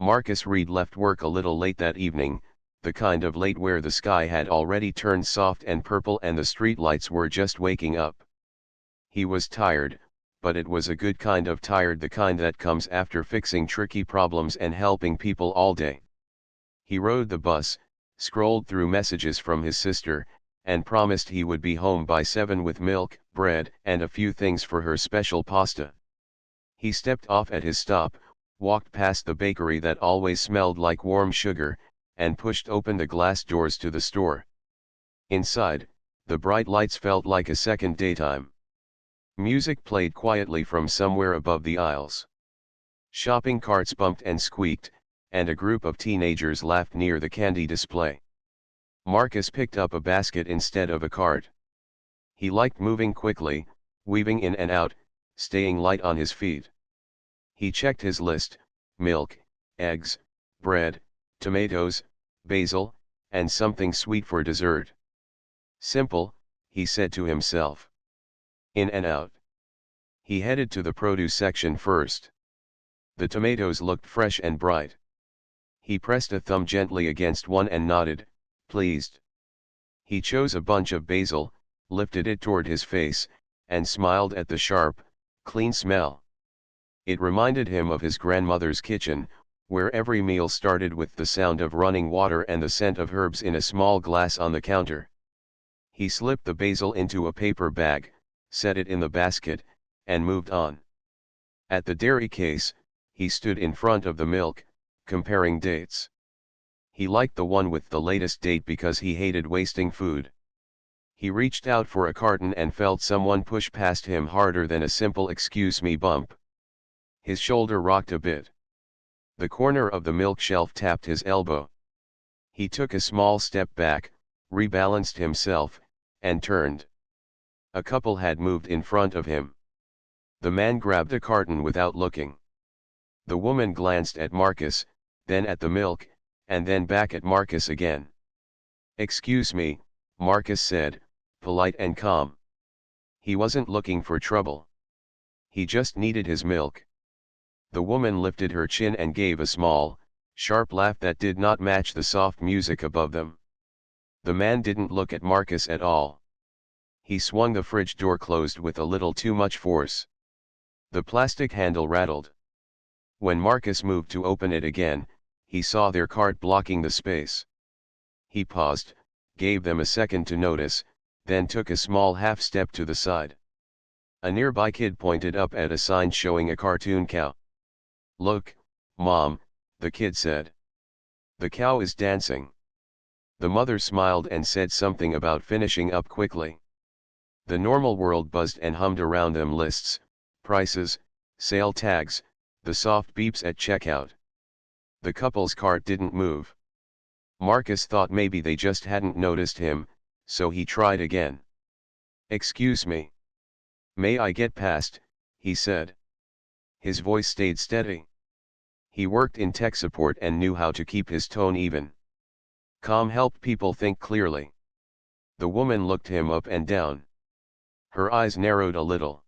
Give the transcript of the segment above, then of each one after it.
Marcus Reed left work a little late that evening, the kind of late where the sky had already turned soft and purple and the streetlights were just waking up. He was tired, but it was a good kind of tired, the kind that comes after fixing tricky problems and helping people all day. He rode the bus, scrolled through messages from his sister, and promised he would be home by 7 with milk, bread, and a few things for her special pasta. He stepped off at his stop, walked past the bakery that always smelled like warm sugar, and pushed open the glass doors to the store. Inside, the bright lights felt like a second daytime. Music played quietly from somewhere above the aisles. Shopping carts bumped and squeaked, and a group of teenagers laughed near the candy display. Marcus picked up a basket instead of a cart. He liked moving quickly, weaving in and out, staying light on his feet. He checked his list: milk, eggs, bread, tomatoes, basil, and something sweet for dessert. Simple, he said to himself. In and out. He headed to the produce section first. The tomatoes looked fresh and bright. He pressed a thumb gently against one and nodded, pleased. He chose a bunch of basil, lifted it toward his face, and smiled at the sharp, clean smell. It reminded him of his grandmother's kitchen, where every meal started with the sound of running water and the scent of herbs in a small glass on the counter. He slipped the basil into a paper bag, set it in the basket, and moved on. At the dairy case, he stood in front of the milk, comparing dates. He liked the one with the latest date because he hated wasting food. He reached out for a carton and felt someone push past him harder than a simple "excuse me" bump. His shoulder rocked a bit. The corner of the milk shelf tapped his elbow. He took a small step back, rebalanced himself, and turned. A couple had moved in front of him. The man grabbed a carton without looking. The woman glanced at Marcus, then at the milk, and then back at Marcus again. "Excuse me," Marcus said, polite and calm. He wasn't looking for trouble. He just needed his milk. The woman lifted her chin and gave a small, sharp laugh that did not match the soft music above them. The man didn't look at Marcus at all. He swung the fridge door closed with a little too much force. The plastic handle rattled. When Marcus moved to open it again, he saw their cart blocking the space. He paused, gave them a second to notice, then took a small half step to the side. A nearby kid pointed up at a sign showing a cartoon cow. "Look, Mom," the kid said. "The cow is dancing." The mother smiled and said something about finishing up quickly. The normal world buzzed and hummed around them: lists, prices, sale tags, the soft beeps at checkout. The couple's cart didn't move. Marcus thought maybe they just hadn't noticed him, so he tried again. "Excuse me. May I get past?" he said. His voice stayed steady. He worked in tech support and knew how to keep his tone even. Calm helped people think clearly. The woman looked him up and down. Her eyes narrowed a little.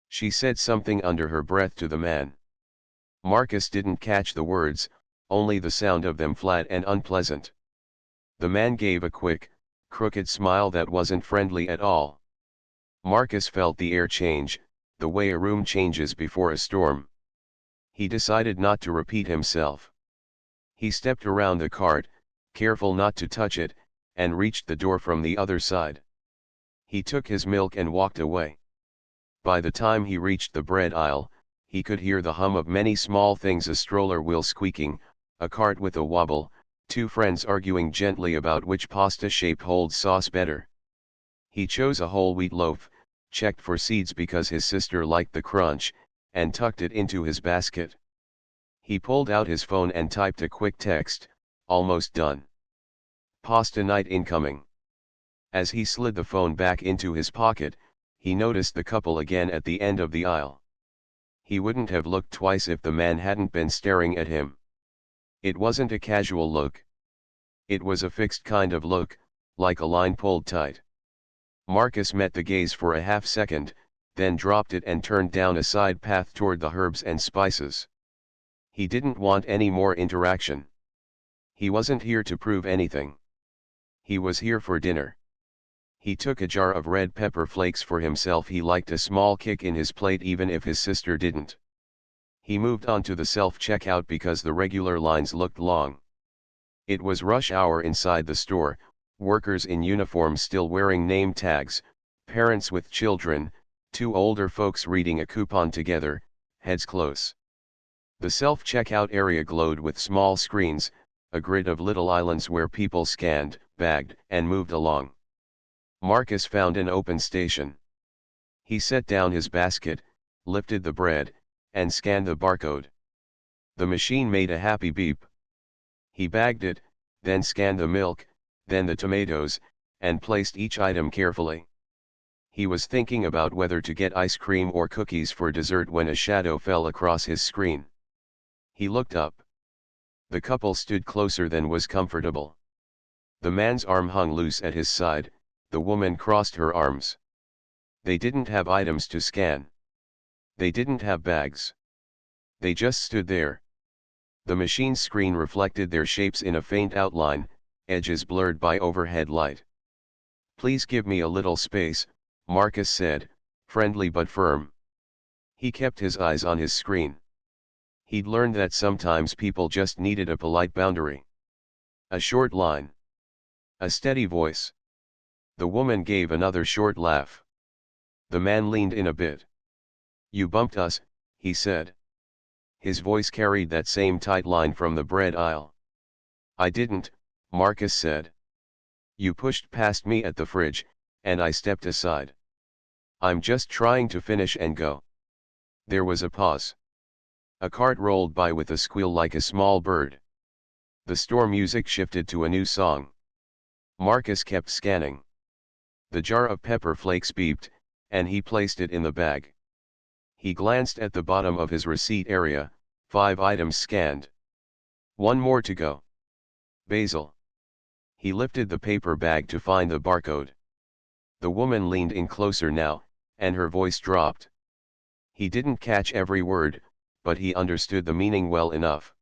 She said something under her breath to the man. Marcus didn't catch the words, only the sound of them, flat and unpleasant. The man gave a quick, crooked smile that wasn't friendly at all. Marcus felt the air change, the way a room changes before a storm. He decided not to repeat himself. He stepped around the cart, careful not to touch it, and reached the door from the other side. He took his milk and walked away. By the time he reached the bread aisle, he could hear the hum of many small things: a stroller wheel squeaking, a cart with a wobble, two friends arguing gently about which pasta shape holds sauce better. He chose a whole wheat loaf, checked for seeds because his sister liked the crunch, and tucked it into his basket. He pulled out his phone and typed a quick text: "Almost done. Pasta night incoming." As he slid the phone back into his pocket, he noticed the couple again at the end of the aisle. He wouldn't have looked twice if the man hadn't been staring at him. It wasn't a casual look. It was a fixed kind of look, like a line pulled tight. Marcus met the gaze for a half second, then dropped it and turned down a side path toward the herbs and spices. He didn't want any more interaction. He wasn't here to prove anything. He was here for dinner. He took a jar of red pepper flakes for himself. He liked a small kick in his plate even if his sister didn't. He moved on to the self-checkout because the regular lines looked long. It was rush hour inside the store, workers in uniform still wearing name tags, parents with children, two older folks reading a coupon together, heads close. The self-checkout area glowed with small screens, a grid of little islands where people scanned, bagged, and moved along. Marcus found an open station. He set down his basket, lifted the bread, and scanned the barcode. The machine made a happy beep. He bagged it, then scanned the milk, then the tomatoes, and placed each item carefully. He was thinking about whether to get ice cream or cookies for dessert when a shadow fell across his screen. He looked up. The couple stood closer than was comfortable. The man's arm hung loose at his side, the woman crossed her arms. They didn't have items to scan. They didn't have bags. They just stood there. The machine's screen reflected their shapes in a faint outline, edges blurred by overhead light. "Please give me a little space," Marcus said, friendly but firm. He kept his eyes on his screen. He'd learned that sometimes people just needed a polite boundary. A short line. A steady voice. The woman gave another short laugh. The man leaned in a bit. "You bumped us," he said. His voice carried that same tight line from the bread aisle. "I didn't," Marcus said. "You pushed past me at the fridge, and I stepped aside. I'm just trying to finish and go." There was a pause. A cart rolled by with a squeal like a small bird. The store music shifted to a new song. Marcus kept scanning. The jar of pepper flakes beeped, and he placed it in the bag. He glanced at the bottom of his receipt area, 5 items scanned. One more to go. Basil. He lifted the paper bag to find the barcode. The woman leaned in closer now, and her voice dropped. He didn't catch every word, but he understood the meaning well enough.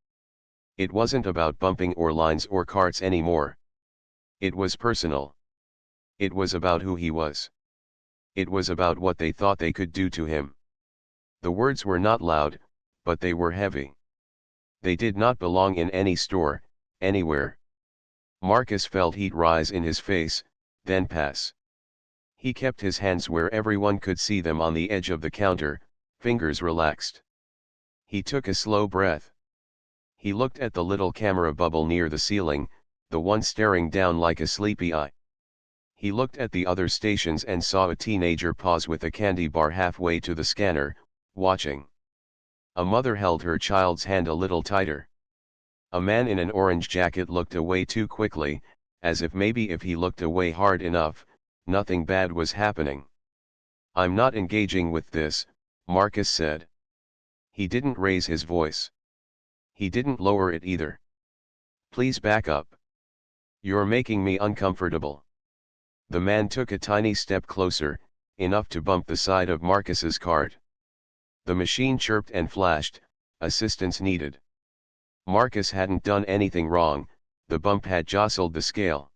It wasn't about bumping or lines or carts anymore. It was personal. It was about who he was. It was about what they thought they could do to him. The words were not loud, but they were heavy. They did not belong in any store, anywhere. Marcus felt heat rise in his face, then pass. He kept his hands where everyone could see them on the edge of the counter, fingers relaxed. He took a slow breath. He looked at the little camera bubble near the ceiling, the one staring down like a sleepy eye. He looked at the other stations and saw a teenager pause with a candy bar halfway to the scanner, watching. A mother held her child's hand a little tighter. A man in an orange jacket looked away too quickly, as if maybe if he looked away hard enough, nothing bad was happening. "I'm not engaging with this," Marcus said. He didn't raise his voice. He didn't lower it either. "Please back up. You're making me uncomfortable." The man took a tiny step closer, enough to bump the side of Marcus's cart. The machine chirped and flashed, "Assistance needed." Marcus hadn't done anything wrong, the bump had jostled the scale.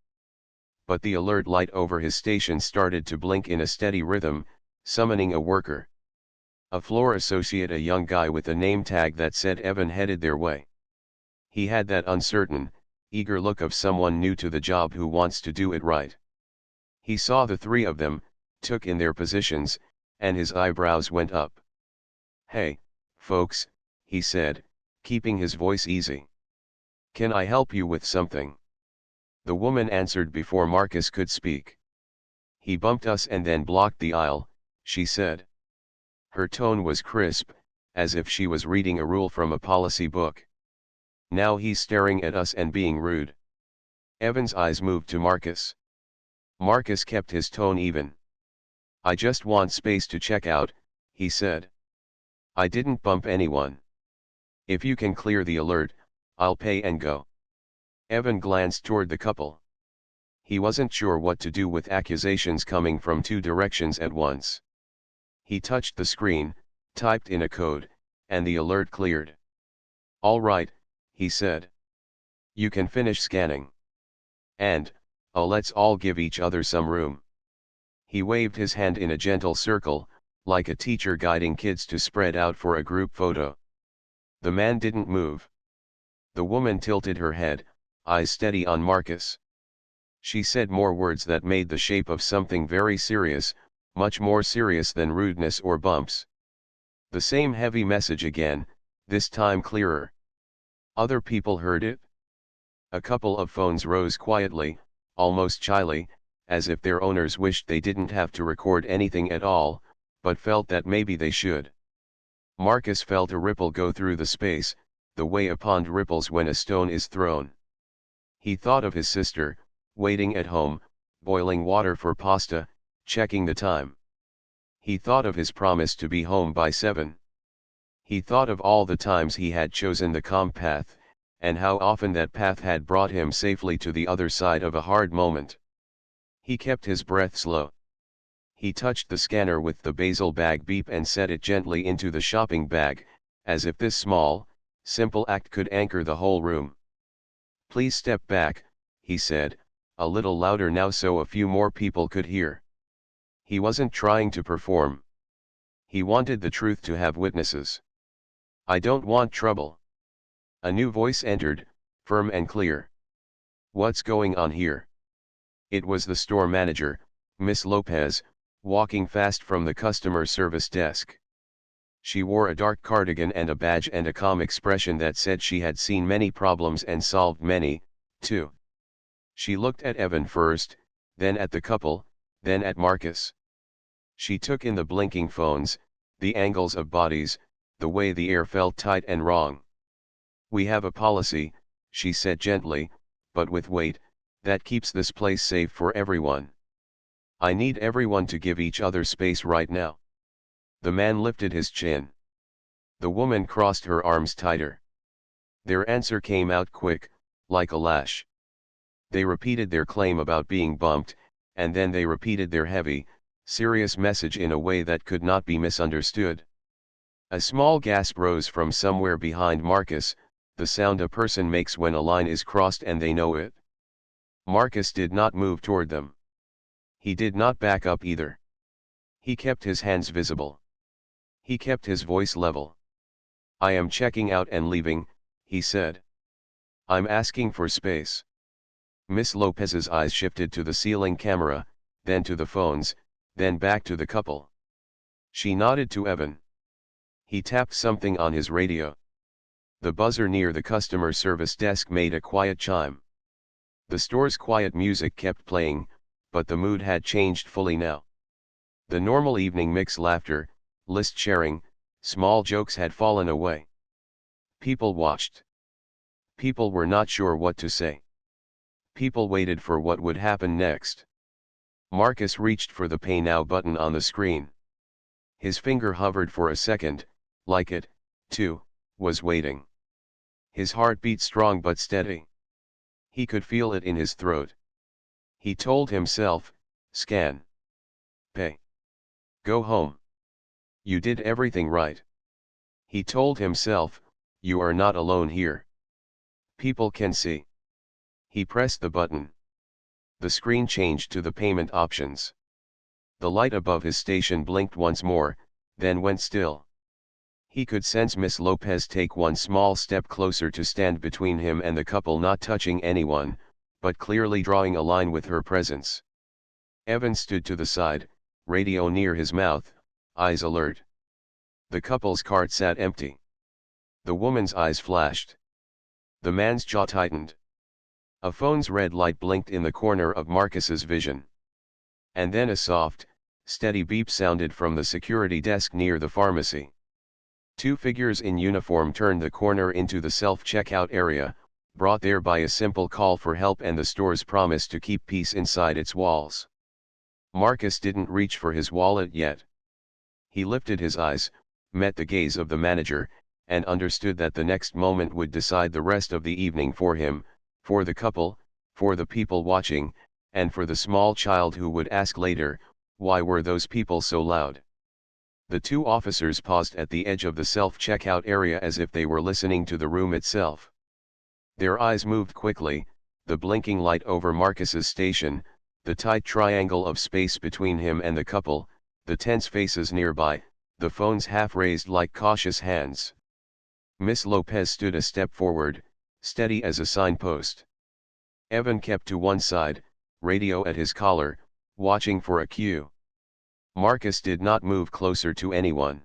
But the alert light over his station started to blink in a steady rhythm, summoning a worker. A floor associate, a young guy with a name tag that said Evan, headed their way. He had that uncertain, eager look of someone new to the job who wants to do it right. He saw the 3 of them, took in their positions, and his eyebrows went up. "Hey, folks," he said, keeping his voice easy. "Can I help you with something?" The woman answered before Marcus could speak. "He bumped us and then blocked the aisle," she said. Her tone was crisp, as if she was reading a rule from a policy book. "Now he's staring at us and being rude." Evan's eyes moved to Marcus. Marcus kept his tone even. "I just want space to check out," he said. "I didn't bump anyone. If you can clear the alert, I'll pay and go." Evan glanced toward the couple. He wasn't sure what to do with accusations coming from 2 directions at once. He touched the screen, typed in a code, and the alert cleared. "All right," he said. "You can finish scanning. And, oh, let's all give each other some room." He waved his hand in a gentle circle, like a teacher guiding kids to spread out for a group photo. The man didn't move. The woman tilted her head, eyes steady on Marcus. She said more words that made the shape of something very serious, much more serious than rudeness or bumps. The same heavy message again, this time clearer. Other people heard it. A couple of phones rose quietly, almost shyly, as if their owners wished they didn't have to record anything at all, but felt that maybe they should. Marcus felt a ripple go through the space, the way a pond ripples when a stone is thrown. He thought of his sister, waiting at home, boiling water for pasta, checking the time. He thought of his promise to be home by 7. He thought of all the times he had chosen the calm path, and how often that path had brought him safely to the other side of a hard moment. He kept his breath slow. He touched the scanner with the bezel bag beep and set it gently into the shopping bag, as if this small, simple act could anchor the whole room. "Please step back," he said, a little louder now so a few more people could hear. He wasn't trying to perform. He wanted the truth to have witnesses. "I don't want trouble." A new voice entered, firm and clear. "What's going on here?" It was the store manager, Miss Lopez, walking fast from the customer service desk. She wore a dark cardigan and a badge and a calm expression that said she had seen many problems and solved many, too. She looked at Evan first, then at the couple, then at Marcus. She took in the blinking phones, the angles of bodies, the way the air felt tight and wrong. "We have a policy," she said gently, but with weight, "that keeps this place safe for everyone. I need everyone to give each other space right now." The man lifted his chin. The woman crossed her arms tighter. Their answer came out quick, like a lash. They repeated their claim about being bumped, and then they repeated their heavy, serious message in a way that could not be misunderstood. A small gasp rose from somewhere behind Marcus, the sound a person makes when a line is crossed and they know it. Marcus did not move toward them. He did not back up either. He kept his hands visible. He kept his voice level. "I am checking out and leaving," he said. "I'm asking for space." Miss Lopez's eyes shifted to the ceiling camera, then to the phones, then back to the couple. She nodded to Evan. He tapped something on his radio. The buzzer near the customer service desk made a quiet chime. The store's quiet music kept playing, but the mood had changed fully now. The normal evening mix laughter, list sharing, small jokes had fallen away. People watched. People were not sure what to say. People waited for what would happen next. Marcus reached for the Pay Now button on the screen. His finger hovered for a second, like it, too, was waiting. His heart beat strong but steady. He could feel it in his throat. He told himself, "Scan. Pay. Go home. You did everything right." He told himself, "You are not alone here. People can see." He pressed the button. The screen changed to the payment options. The light above his station blinked once more, then went still. He could sense Miss Lopez take one small step closer to stand between him and the couple, not touching anyone, but clearly drawing a line with her presence. Evan stood to the side, radio near his mouth, eyes alert. The couple's cart sat empty. The woman's eyes flashed. The man's jaw tightened. A phone's red light blinked in the corner of Marcus's vision. And then a soft, steady beep sounded from the security desk near the pharmacy. Two figures in uniform turned the corner into the self-checkout area, brought there by a simple call for help and the store's promise to keep peace inside its walls. Marcus didn't reach for his wallet yet. He lifted his eyes, met the gaze of the manager, and understood that the next moment would decide the rest of the evening for him, for the couple, for the people watching, and for the small child who would ask later, why were those people so loud? The two officers paused at the edge of the self-checkout area as if they were listening to the room itself. Their eyes moved quickly, the blinking light over Marcus's station, the tight triangle of space between him and the couple, the tense faces nearby, the phones half raised like cautious hands. Miss Lopez stood a step forward, steady as a signpost. Evan kept to one side, radio at his collar, watching for a cue. Marcus did not move closer to anyone.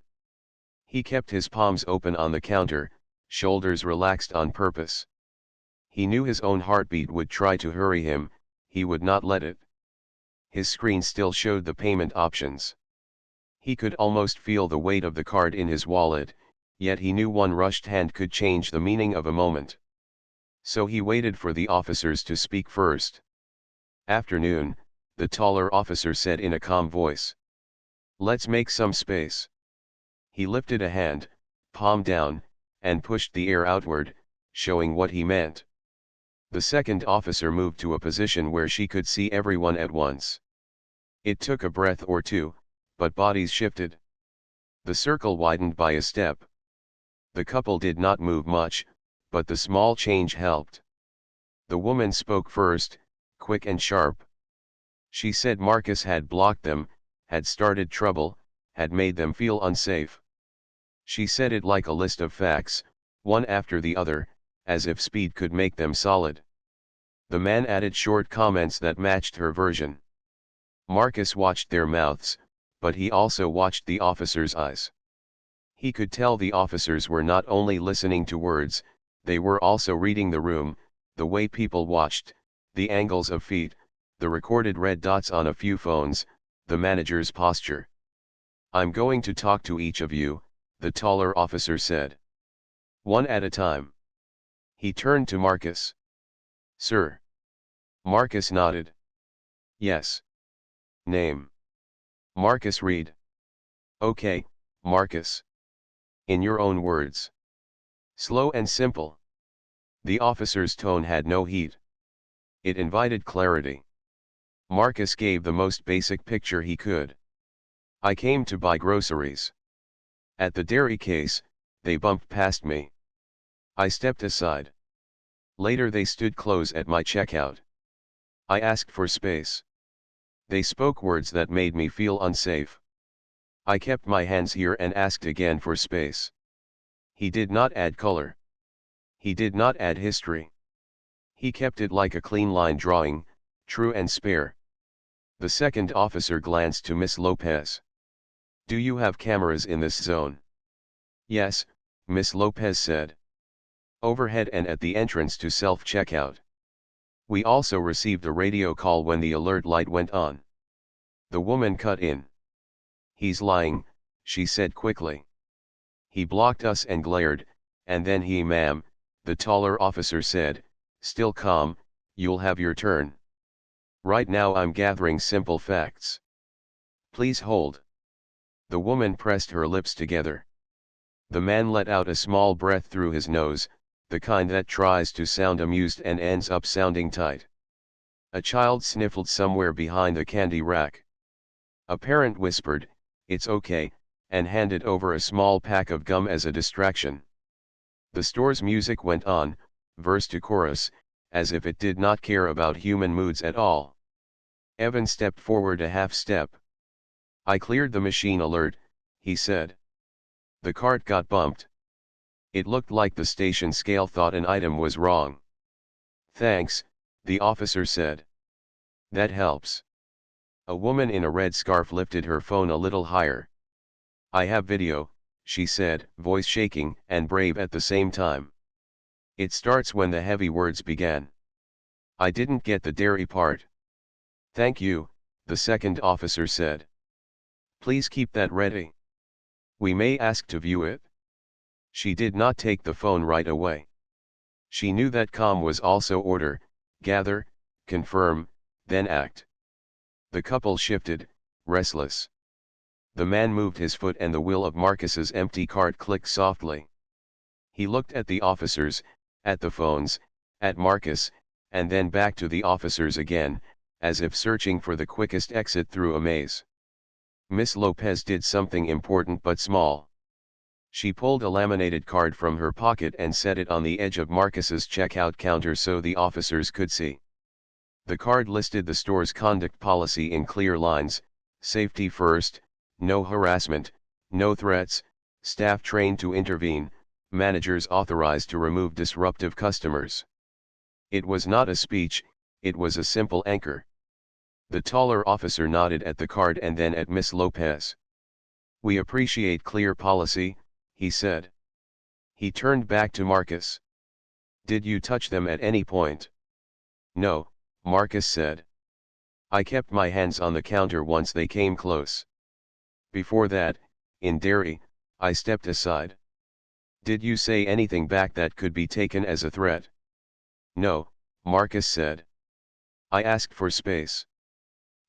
He kept his palms open on the counter, shoulders relaxed on purpose. He knew his own heartbeat would try to hurry him, he would not let it. His screen still showed the payment options. He could almost feel the weight of the card in his wallet, yet he knew one rushed hand could change the meaning of a moment. So he waited for the officers to speak first. "Afternoon," the taller officer said in a calm voice. "Let's make some space." He lifted a hand, palm down, and pushed the air outward, showing what he meant. The second officer moved to a position where she could see everyone at once. It took a breath or two, but bodies shifted. The circle widened by a step. The couple did not move much, but the small change helped. The woman spoke first, quick and sharp. She said Marcus had blocked them, had started trouble, had made them feel unsafe. She said it like a list of facts, one after the other, as if speed could make them solid. The man added short comments that matched her version. Marcus watched their mouths, but he also watched the officers' eyes. He could tell the officers were not only listening to words, they were also reading the room, the way people watched, the angles of feet, the recorded red dots on a few phones, the manager's posture. "I'm going to talk to each of you," the taller officer said. "One at a time." He turned to Marcus. "Sir." Marcus nodded. "Yes." "Name?" "Marcus Reed." "Okay, Marcus. In your own words." "Slow and simple." The officer's tone had no heat. It invited clarity. Marcus gave the most basic picture he could. "I came to buy groceries. At the dairy case, they bumped past me. I stepped aside. Later they stood close at my checkout. I asked for space. They spoke words that made me feel unsafe. I kept my hands here and asked again for space." He did not add color. He did not add history. He kept it like a clean line drawing, true and spare. The second officer glanced to Miss Lopez. "Do you have cameras in this zone?" "Yes," Miss Lopez said. "Overhead and at the entrance to self-checkout. We also received a radio call when the alert light went on." The woman cut in. "He's lying," she said quickly. "He blocked us and glared, and then ma'am," the taller officer said, still calm, "you'll have your turn. Right now I'm gathering simple facts. Please hold." The woman pressed her lips together. The man let out a small breath through his nose, the kind that tries to sound amused and ends up sounding tight. A child sniffled somewhere behind the candy rack. A parent whispered, "It's okay," and handed over a small pack of gum as a distraction. The store's music went on, verse to chorus, as if it did not care about human moods at all. Evan stepped forward a half step. "I cleared the machine alert," he said. "The cart got bumped. It looked like the station scale thought an item was wrong." "Thanks," the officer said. "That helps." A woman in a red scarf lifted her phone a little higher. "I have video," she said, voice shaking and brave at the same time. "It starts when the heavy words began. I didn't get the dairy part." "Thank you," the second officer said. "Please keep that ready. We may ask to view it." She did not take the phone right away. She knew that calm was also order: gather, confirm, then act. The couple shifted, restless. The man moved his foot and the wheel of Marcus's empty cart clicked softly. He looked at the officers, at the phones, at Marcus, and then back to the officers again, as if searching for the quickest exit through a maze. Miss Lopez did something important but small. She pulled a laminated card from her pocket and set it on the edge of Marcus's checkout counter so the officers could see. The card listed the store's conduct policy in clear lines: safety first, no harassment, no threats, staff trained to intervene, managers authorized to remove disruptive customers. It was not a speech, it was a simple anchor. The taller officer nodded at the card and then at Miss Lopez. "We appreciate clear policy," he said. He turned back to Marcus. "Did you touch them at any point?" "No," Marcus said. "I kept my hands on the counter once they came close. Before that, in Derry, I stepped aside." "Did you say anything back that could be taken as a threat?" "No," Marcus said. "I asked for space.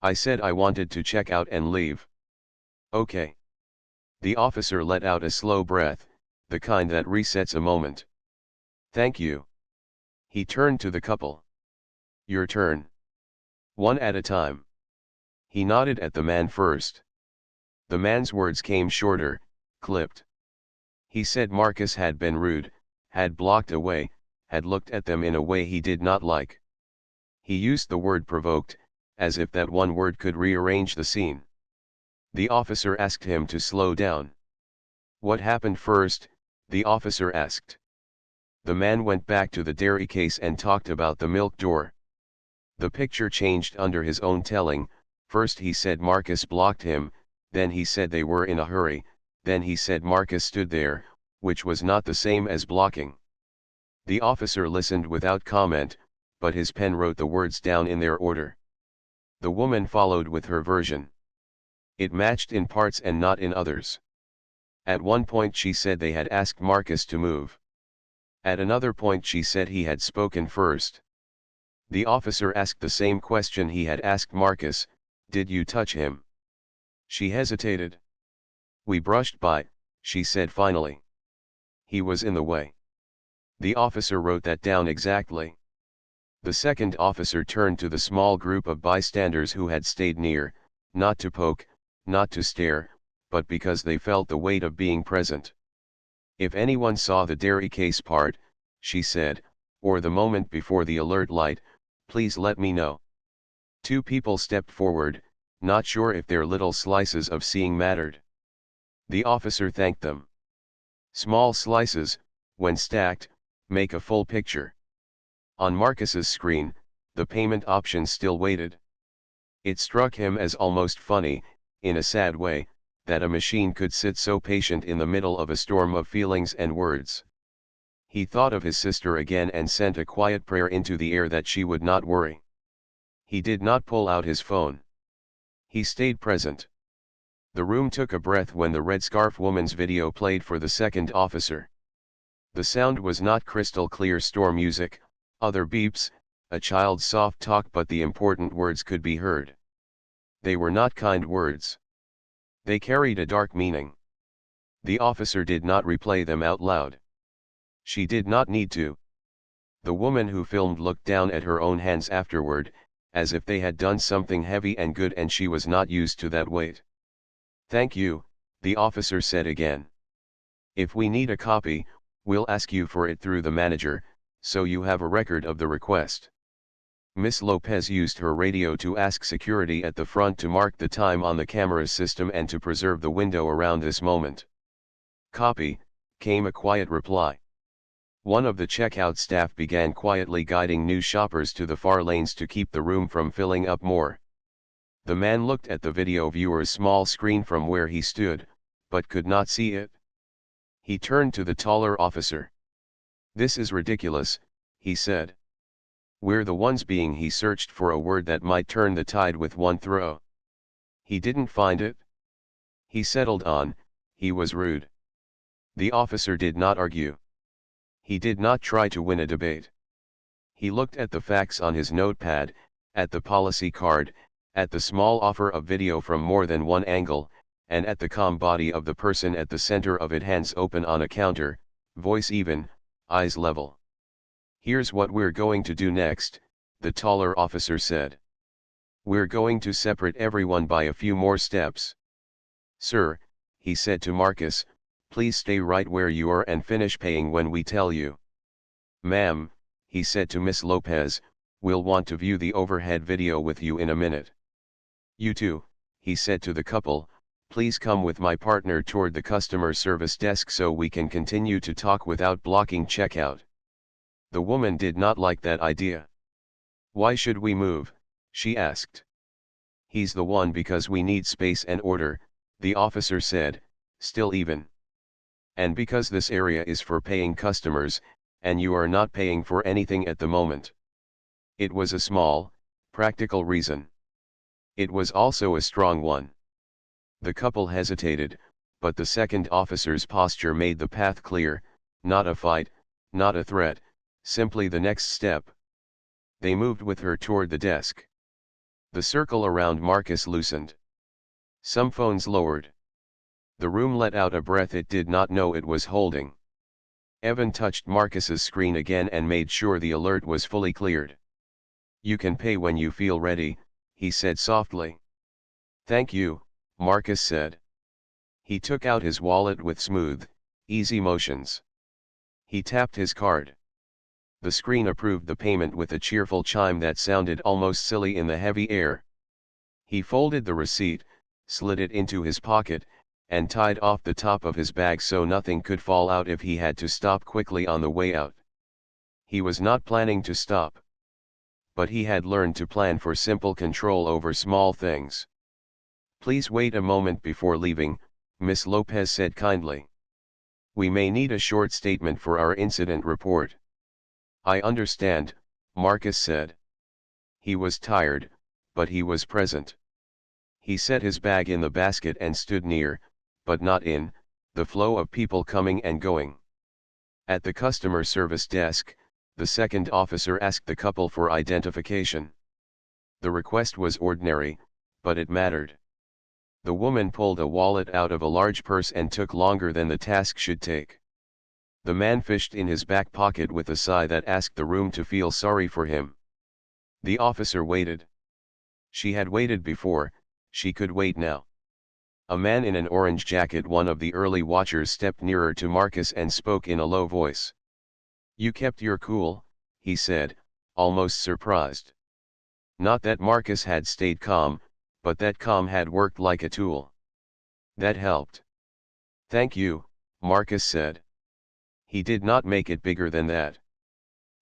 I said I wanted to check out and leave." "Okay." The officer let out a slow breath, the kind that resets a moment. "Thank you." He turned to the couple. "Your turn. One at a time." He nodded at the man first. The man's words came shorter, clipped. He said Marcus had been rude, had blocked away, had looked at them in a way he did not like. He used the word provoked, as if that one word could rearrange the scene. The officer asked him to slow down. "What happened first?" the officer asked. The man went back to the dairy case and talked about the milk door. The picture changed under his own telling. First he said Marcus blocked him, then he said they were in a hurry, then he said Marcus stood there, which was not the same as blocking. The officer listened without comment, but his pen wrote the words down in their order. The woman followed with her version. It matched in parts and not in others. At one point she said they had asked Marcus to move. At another point she said he had spoken first. The officer asked the same question he had asked Marcus: "Did you touch him?" She hesitated. "We brushed by," she said finally. "He was in the way." The officer wrote that down exactly. The second officer turned to the small group of bystanders who had stayed near, not to poke, not to stare, but because they felt the weight of being present. "If anyone saw the dairy case part," she said, "or the moment before the alert light, please let me know." Two people stepped forward, not sure if their little slices of seeing mattered. The officer thanked them. Small slices, when stacked, make a full picture. On Marcus's screen, the payment option still waited. It struck him as almost funny, in a sad way, that a machine could sit so patient in the middle of a storm of feelings and words. He thought of his sister again and sent a quiet prayer into the air that she would not worry. He did not pull out his phone. He stayed present. The room took a breath when the red scarf woman's video played for the second officer. The sound was not crystal clear store music, other beeps, a child's soft talk, but the important words could be heard. They were not kind words. They carried a dark meaning. The officer did not replay them out loud. She did not need to. The woman who filmed looked down at her own hands afterward, as if they had done something heavy and good and she was not used to that weight. "Thank you," the officer said again. "If we need a copy, we'll ask you for it through the manager, so you have a record of the request." Miss Lopez used her radio to ask security at the front to mark the time on the camera system and to preserve the window around this moment. "Copy," came a quiet reply. One of the checkout staff began quietly guiding new shoppers to the far lanes to keep the room from filling up more. The man looked at the video viewer's small screen from where he stood, but could not see it. He turned to the taller officer. "This is ridiculous," he said. "We're the ones being..." He searched for a word that might turn the tide with one throw. He didn't find it. He settled on, "He was rude." The officer did not argue. He did not try to win a debate. He looked at the facts on his notepad, at the policy card, at the small offer of video from more than one angle, and at the calm body of the person at the center of it, hands open on a counter, voice even, eyes level. "Here's what we're going to do next," the taller officer said. "We're going to separate everyone by a few more steps. "Sir," he said to Marcus, "please stay right where you are and finish paying when we tell you." "Ma'am," he said to Miss Lopez, "we'll want to view the overhead video with you in a minute." "You two," he said to the couple, "please come with my partner toward the customer service desk so we can continue to talk without blocking checkout." The woman did not like that idea. "Why should we move?" she asked. "He's the one because we need space and order," the officer said, still even. "And because this area is for paying customers, and you are not paying for anything at the moment." It was a small, practical reason. It was also a strong one. The couple hesitated, but the second officer's posture made the path clear, not a fight, not a threat, simply the next step. They moved with her toward the desk. The circle around Marcus loosened. Some phones lowered. The room let out a breath it did not know it was holding. Evan touched Marcus's screen again and made sure the alert was fully cleared. "You can pay when you feel ready," he said softly. "Thank you," Marcus said. He took out his wallet with smooth, easy motions. He tapped his card. The screen approved the payment with a cheerful chime that sounded almost silly in the heavy air. He folded the receipt, slid it into his pocket, and tied off the top of his bag so nothing could fall out if he had to stop quickly on the way out. He was not planning to stop. But he had learned to plan for simple control over small things. "Please wait a moment before leaving," Miss Lopez said kindly. "We may need a short statement for our incident report." "I understand," Marcus said. He was tired, but he was present. He set his bag in the basket and stood near, but not in, the flow of people coming and going. At the customer service desk, the second officer asked the couple for identification. The request was ordinary, but it mattered. The woman pulled a wallet out of a large purse and took longer than the task should take. The man fished in his back pocket with a sigh that asked the room to feel sorry for him. The officer waited. She had waited before, she could wait now. A man in an orange jacket, one of the early watchers, stepped nearer to Marcus and spoke in a low voice. "You kept your cool," he said, almost surprised. Not that Marcus had stayed calm, but that calm had worked like a tool. That helped. "Thank you," Marcus said. He did not make it bigger than that.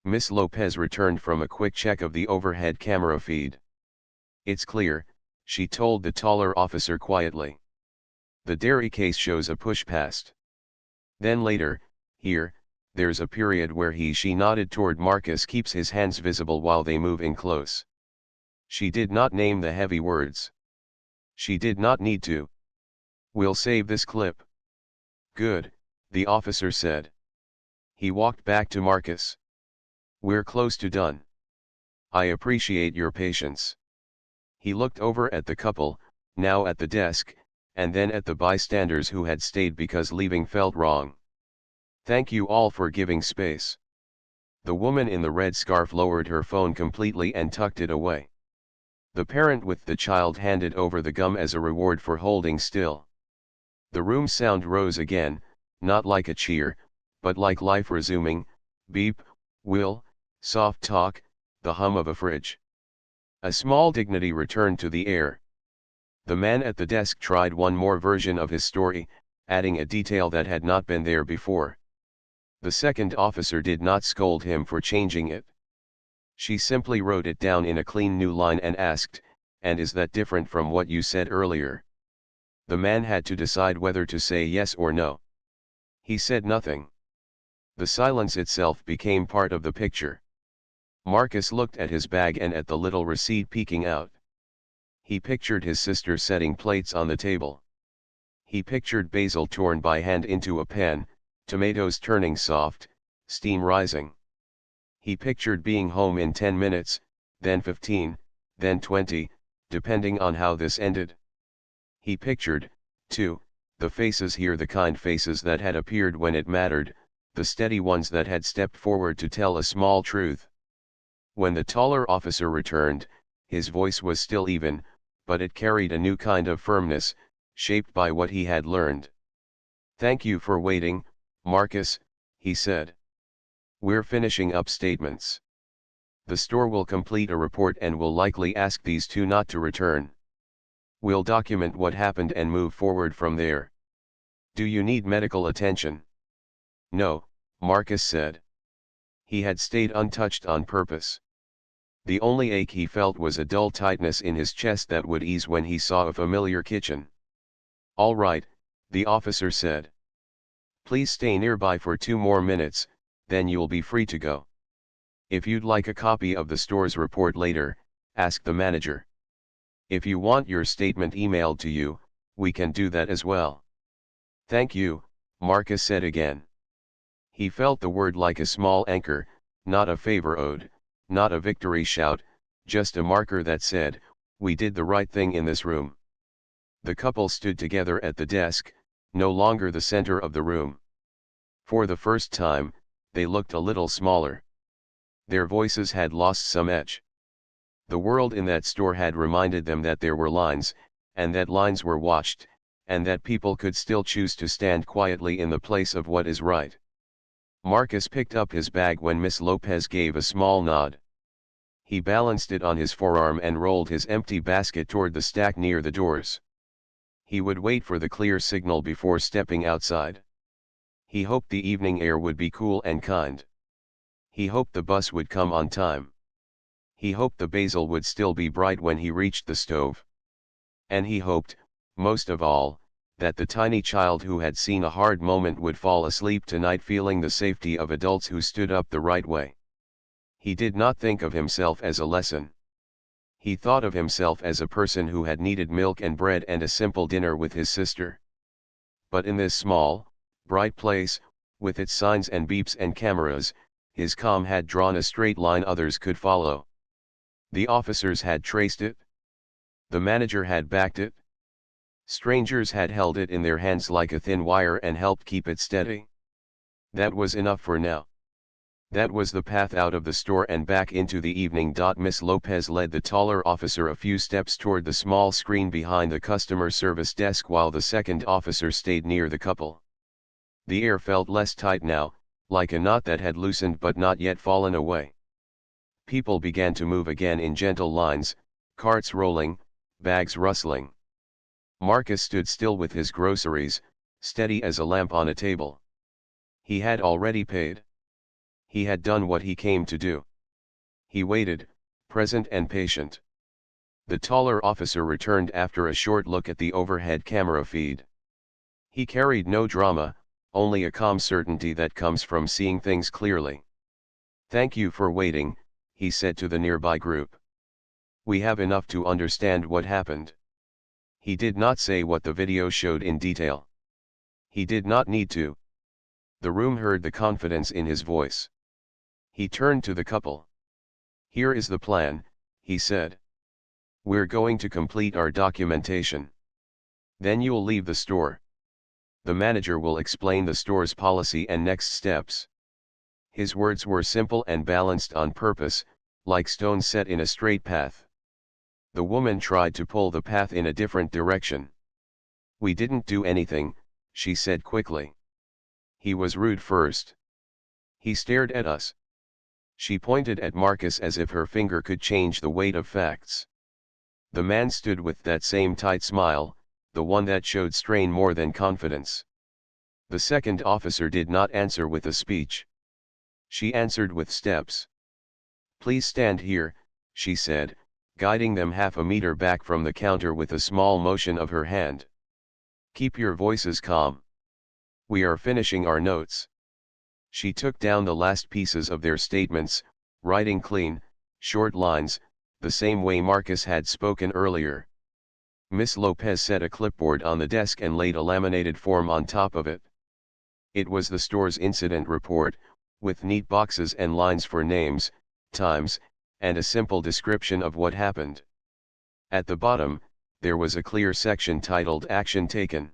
Miss Lopez returned from a quick check of the overhead camera feed. "It's clear," she told the taller officer quietly. "The dairy case shows a push past. Then later, here, there's a period where she nodded toward Marcus, keeps his hands visible while they move in close." She did not name the heavy words. She did not need to. "We'll save this clip." "Good," the officer said. He walked back to Marcus. "We're close to done. I appreciate your patience." He looked over at the couple, now at the desk, and then at the bystanders who had stayed because leaving felt wrong. "Thank you all for giving space." The woman in the red scarf lowered her phone completely and tucked it away. The parent with the child handed over the gum as a reward for holding still. The room sound rose again, not like a cheer, but like life resuming: beep, wheel, soft talk, the hum of a fridge. A small dignity returned to the air. The man at the desk tried one more version of his story, adding a detail that had not been there before. The second officer did not scold him for changing it. She simply wrote it down in a clean new line and asked, "And is that different from what you said earlier?" The man had to decide whether to say yes or no. He said nothing. The silence itself became part of the picture. Marcus looked at his bag and at the little receipt peeking out. He pictured his sister setting plates on the table. He pictured basil torn by hand into a pan, tomatoes turning soft, steam rising. He pictured being home in 10 minutes, then 15, then 20, depending on how this ended. He pictured, too, the faces here, the kind faces that had appeared when it mattered, the steady ones that had stepped forward to tell a small truth. When the taller officer returned, his voice was still even, but it carried a new kind of firmness. shaped by what he had learned. "Thank you for waiting, Marcus," he said. "We're finishing up statements. The store will complete a report and will likely ask these two not to return. We'll document what happened and move forward from there. Do you need medical attention?" "No," Marcus said. He had stayed untouched on purpose. The only ache he felt was a dull tightness in his chest that would ease when he saw a familiar kitchen. "All right," the officer said. "Please stay nearby for 2 more minutes, then you'll be free to go. If you'd like a copy of the store's report later, ask the manager. If you want your statement emailed to you, we can do that as well." "Thank you," Marcus said again. He felt the word like a small anchor, not a favor owed, not a victory shout, just a marker that said, "We did the right thing in this room." The couple stood together at the desk, no longer the center of the room. For the first time, they looked a little smaller. Their voices had lost some edge. The world in that store had reminded them that there were lines, and that lines were watched, and that people could still choose to stand quietly in the place of what is right. Marcus picked up his bag when Miss Lopez gave a small nod. He balanced it on his forearm and rolled his empty basket toward the stack near the doors. He would wait for the clear signal before stepping outside. He hoped the evening air would be cool and kind. He hoped the bus would come on time. He hoped the basil would still be bright when he reached the stove. And he hoped, most of all, that the tiny child who had seen a hard moment would fall asleep tonight feeling the safety of adults who stood up the right way. He did not think of himself as a lesson. He thought of himself as a person who had needed milk and bread and a simple dinner with his sister. But in this small, bright place, with its signs and beeps and cameras, his calm had drawn a straight line others could follow. The officers had traced it. The manager had backed it. Strangers had held it in their hands like a thin wire and helped keep it steady. That was enough for now. That was the path out of the store and back into the evening. Miss Lopez led the taller officer a few steps toward the small screen behind the customer service desk while the second officer stayed near the couple. The air felt less tight now, like a knot that had loosened but not yet fallen away. People began to move again in gentle lines, carts rolling, bags rustling. Marcus stood still with his groceries, steady as a lamp on a table. He had already paid. He had done what he came to do. He waited, present and patient. The taller officer returned after a short look at the overhead camera feed. He carried no drama, only a calm certainty that comes from seeing things clearly. "Thank you for waiting," he said to the nearby group. "We have enough to understand what happened." He did not say what the video showed in detail. He did not need to. The room heard the confidence in his voice. He turned to the couple. "Here is the plan," he said. "We're going to complete our documentation. Then you'll leave the store. The manager will explain the store's policy and next steps." His words were simple and balanced on purpose, like stones set in a straight path. The woman tried to pull the path in a different direction. "We didn't do anything," she said quickly. "He was rude first. He stared at us." She pointed at Marcus as if her finger could change the weight of facts. The man stood with that same tight smile, the one that showed strain more than confidence. The second officer did not answer with a speech. She answered with steps. "Please stand here," she said, guiding them half a meter back from the counter with a small motion of her hand. "Keep your voices calm. We are finishing our notes." She took down the last pieces of their statements, writing clean, short lines, the same way Marcus had spoken earlier. Miss Lopez set a clipboard on the desk and laid a laminated form on top of it. It was the store's incident report, with neat boxes and lines for names, times, and a simple description of what happened. At the bottom, there was a clear section titled Action Taken.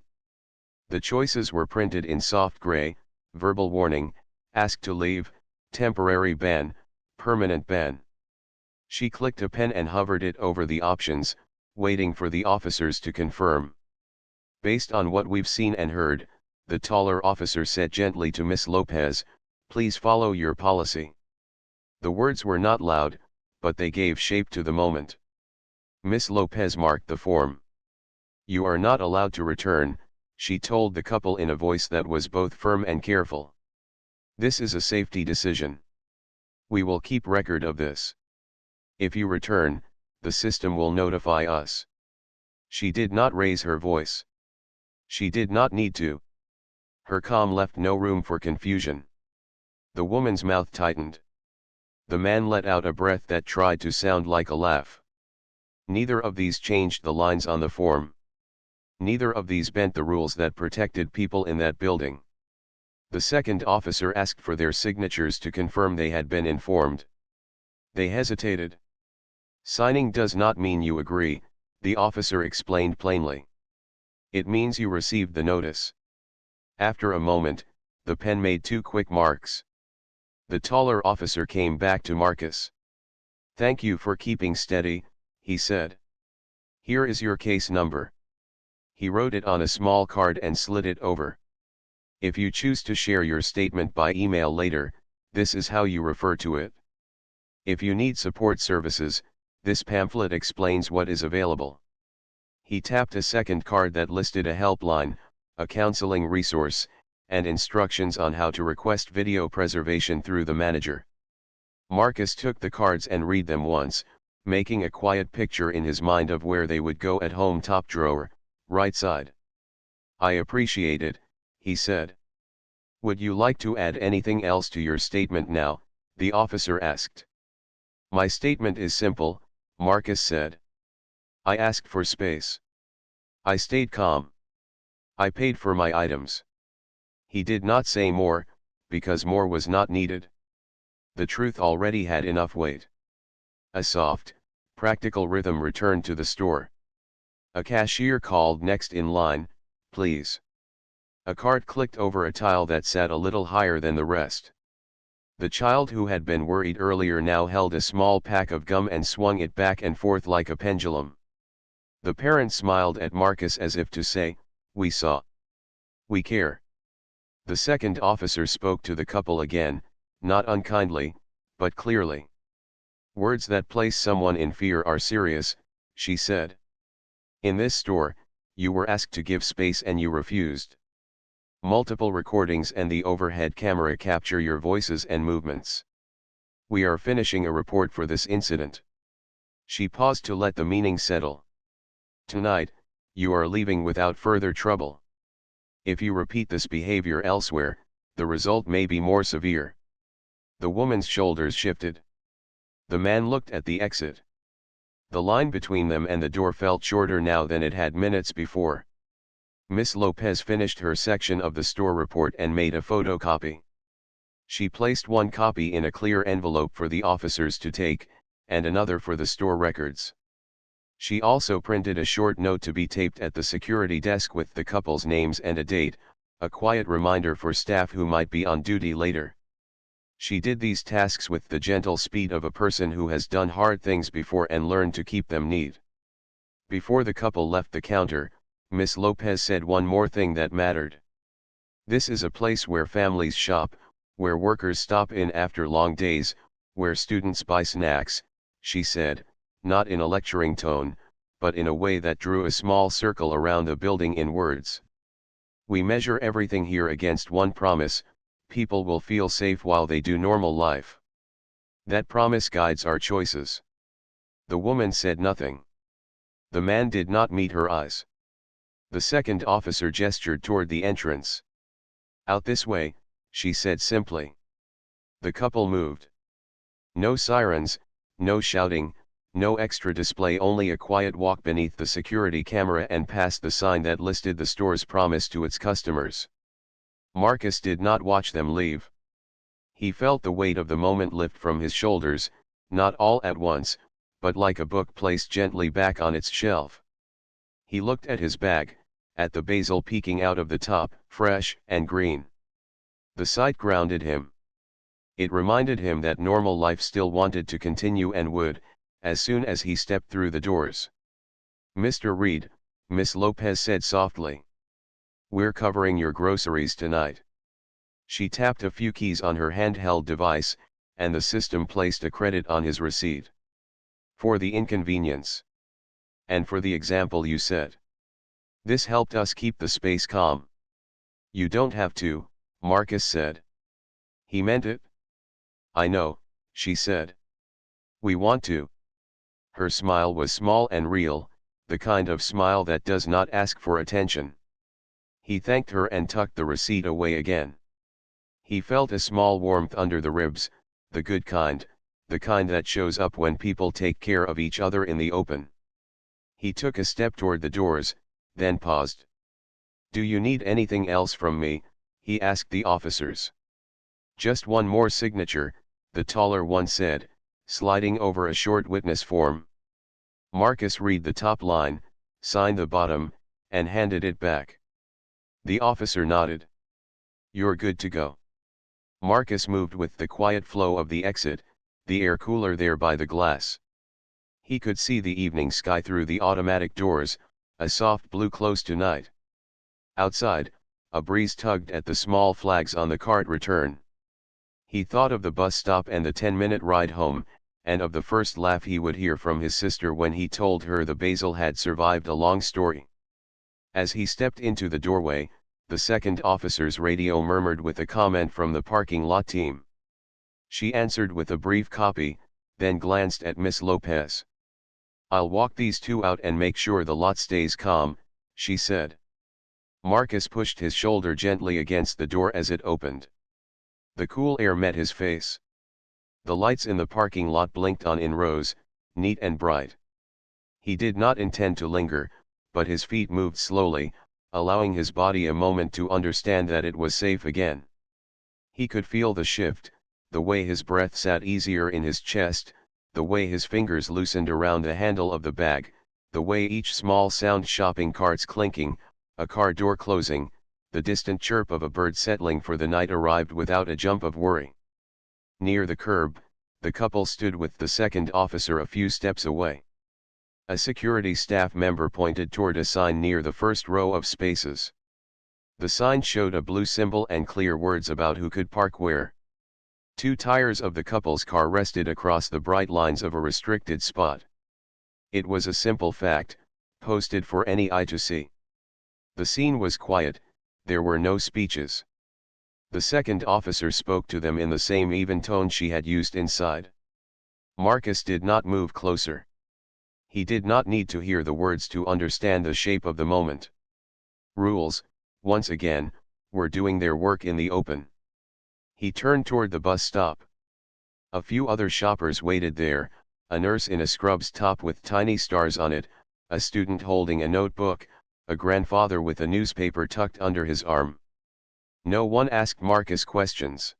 The choices were printed in soft gray: verbal warning, ask to leave, temporary ban, permanent ban. She clicked a pen and hovered it over the options, waiting for the officers to confirm. Based on what we've seen and heard, the taller officer said gently to Miss Lopez, please follow your policy. The words were not loud, but they gave shape to the moment. Miss Lopez marked the form. You are not allowed to return, she told the couple in a voice that was both firm and careful. This is a safety decision. We will keep record of this. If you return, the system will notify us. She did not raise her voice. She did not need to. Her calm left no room for confusion. The woman's mouth tightened. The man let out a breath that tried to sound like a laugh. Neither of these changed the lines on the form. Neither of these bent the rules that protected people in that building. The second officer asked for their signatures to confirm they had been informed. They hesitated. Signing does not mean you agree, the officer explained plainly. It means you received the notice. After a moment, the pen made 2 quick marks. The taller officer came back to Marcus. Thank you for keeping steady, he said. Here is your case number. He wrote it on a small card and slid it over. If you choose to share your statement by email later, this is how you refer to it. If you need support services, this pamphlet explains what is available. He tapped a second card that listed a helpline, a counseling resource, and instructions on how to request video preservation through the manager. Marcus took the cards and read them once, making a quiet picture in his mind of where they would go at home. Top drawer, right side. I appreciate it, he said. Would you like to add anything else to your statement now? The officer asked. My statement is simple, Marcus said. I asked for space. I stayed calm. I paid for my items. He did not say more, because more was not needed. The truth already had enough weight. A soft, practical rhythm returned to the store. A cashier called next in line, please. A cart clicked over a tile that sat a little higher than the rest. The child who had been worried earlier now held a small pack of gum and swung it back and forth like a pendulum. The parent smiled at Marcus as if to say, we saw. We care. The second officer spoke to the couple again, not unkindly, but clearly. Words that place someone in fear are serious, she said. In this store, you were asked to give space and you refused. Multiple recordings and the overhead camera capture your voices and movements. We are finishing a report for this incident. She paused to let the meaning settle. Tonight, you are leaving without further trouble. If you repeat this behavior elsewhere, the result may be more severe. The woman's shoulders shifted. The man looked at the exit. The line between them and the door felt shorter now than it had minutes before. Miss Lopez finished her section of the store report and made a photocopy. She placed one copy in a clear envelope for the officers to take, and another for the store records. She also printed a short note to be taped at the security desk with the couple's names and a date, a quiet reminder for staff who might be on duty later. She did these tasks with the gentle speed of a person who has done hard things before and learned to keep them neat. Before the couple left the counter, Miss Lopez said one more thing that mattered. This is a place where families shop, where workers stop in after long days, where students buy snacks, she said, not in a lecturing tone, but in a way that drew a small circle around the building in words. We measure everything here against one promise: people will feel safe while they do normal life. That promise guides our choices. The woman said nothing. The man did not meet her eyes. The second officer gestured toward the entrance. Out this way, she said simply. The couple moved. No sirens, no shouting, no extra display, only a quiet walk beneath the security camera and past the sign that listed the store's promise to its customers. Marcus did not watch them leave. He felt the weight of the moment lift from his shoulders, not all at once, but like a book placed gently back on its shelf. He looked at his bag, at the basil peeking out of the top, fresh and green. The sight grounded him. It reminded him that normal life still wanted to continue and would, as soon as he stepped through the doors. Mr. Reed, Miss Lopez said softly. We're covering your groceries tonight. She tapped a few keys on her handheld device, and the system placed a credit on his receipt. For the inconvenience. And for the example you set. This helped us keep the space calm. You don't have to, Marcus said. He meant it. I know, she said. We want to. Her smile was small and real, the kind of smile that does not ask for attention. He thanked her and tucked the receipt away again. He felt a small warmth under the ribs, the good kind, the kind that shows up when people take care of each other in the open. He took a step toward the doors, then paused. Do you need anything else from me? He asked the officers. Just one more signature, the taller one said, sliding over a short witness form. Marcus read the top line, signed the bottom, and handed it back. The officer nodded. You're good to go. Marcus moved with the quiet flow of the exit, the air cooler there by the glass. He could see the evening sky through the automatic doors, a soft blue close to night. Outside, a breeze tugged at the small flags on the cart return. He thought of the bus stop and the 10-minute ride home, and of the first laugh he would hear from his sister when he told her the Basil had survived a long story. As he stepped into the doorway, the second officer's radio murmured with a comment from the parking lot team. She answered with a brief copy, then glanced at Miss Lopez. I'll walk these two out and make sure the lot stays calm, she said. Marcus pushed his shoulder gently against the door as it opened. The cool air met his face. The lights in the parking lot blinked on in rows, neat and bright. He did not intend to linger, but his feet moved slowly, allowing his body a moment to understand that it was safe again. He could feel the shift, the way his breath sat easier in his chest, the way his fingers loosened around the handle of the bag, the way each small sound, shopping carts clinking, a car door closing, the distant chirp of a bird settling for the night arrived without a jump of worry. Near the curb, the couple stood with the second officer a few steps away. A security staff member pointed toward a sign near the first row of spaces. The sign showed a blue symbol and clear words about who could park where. Two tires of the couple's car rested across the bright lines of a restricted spot. It was a simple fact, posted for any eye to see. The scene was quiet, there were no speeches. The second officer spoke to them in the same even tone she had used inside. Marcus did not move closer. He did not need to hear the words to understand the shape of the moment. Rules, once again, were doing their work in the open. He turned toward the bus stop. A few other shoppers waited there, a nurse in a scrubs top with tiny stars on it, a student holding a notebook, a grandfather with a newspaper tucked under his arm. No one asked Marcus questions.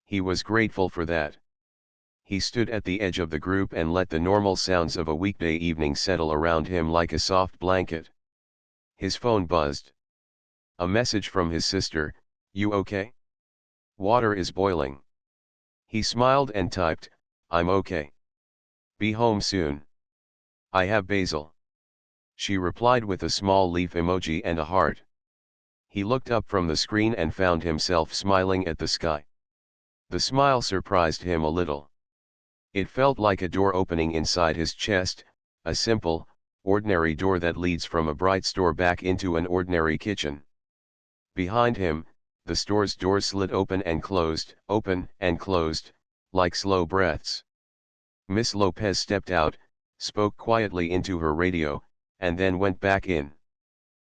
He was grateful for that. He stood at the edge of the group and let the normal sounds of a weekday evening settle around him like a soft blanket. His phone buzzed. A message from his sister, "You okay? Water is boiling." He smiled and typed, "I'm okay. Be home soon. I have Basil." She replied with a small leaf emoji and a heart. He looked up from the screen and found himself smiling at the sky. The smile surprised him a little. It felt like a door opening inside his chest, a simple, ordinary door that leads from a bright store back into an ordinary kitchen. Behind him, the store's doors slid open and closed, like slow breaths. Miss Lopez stepped out, spoke quietly into her radio, and then went back in.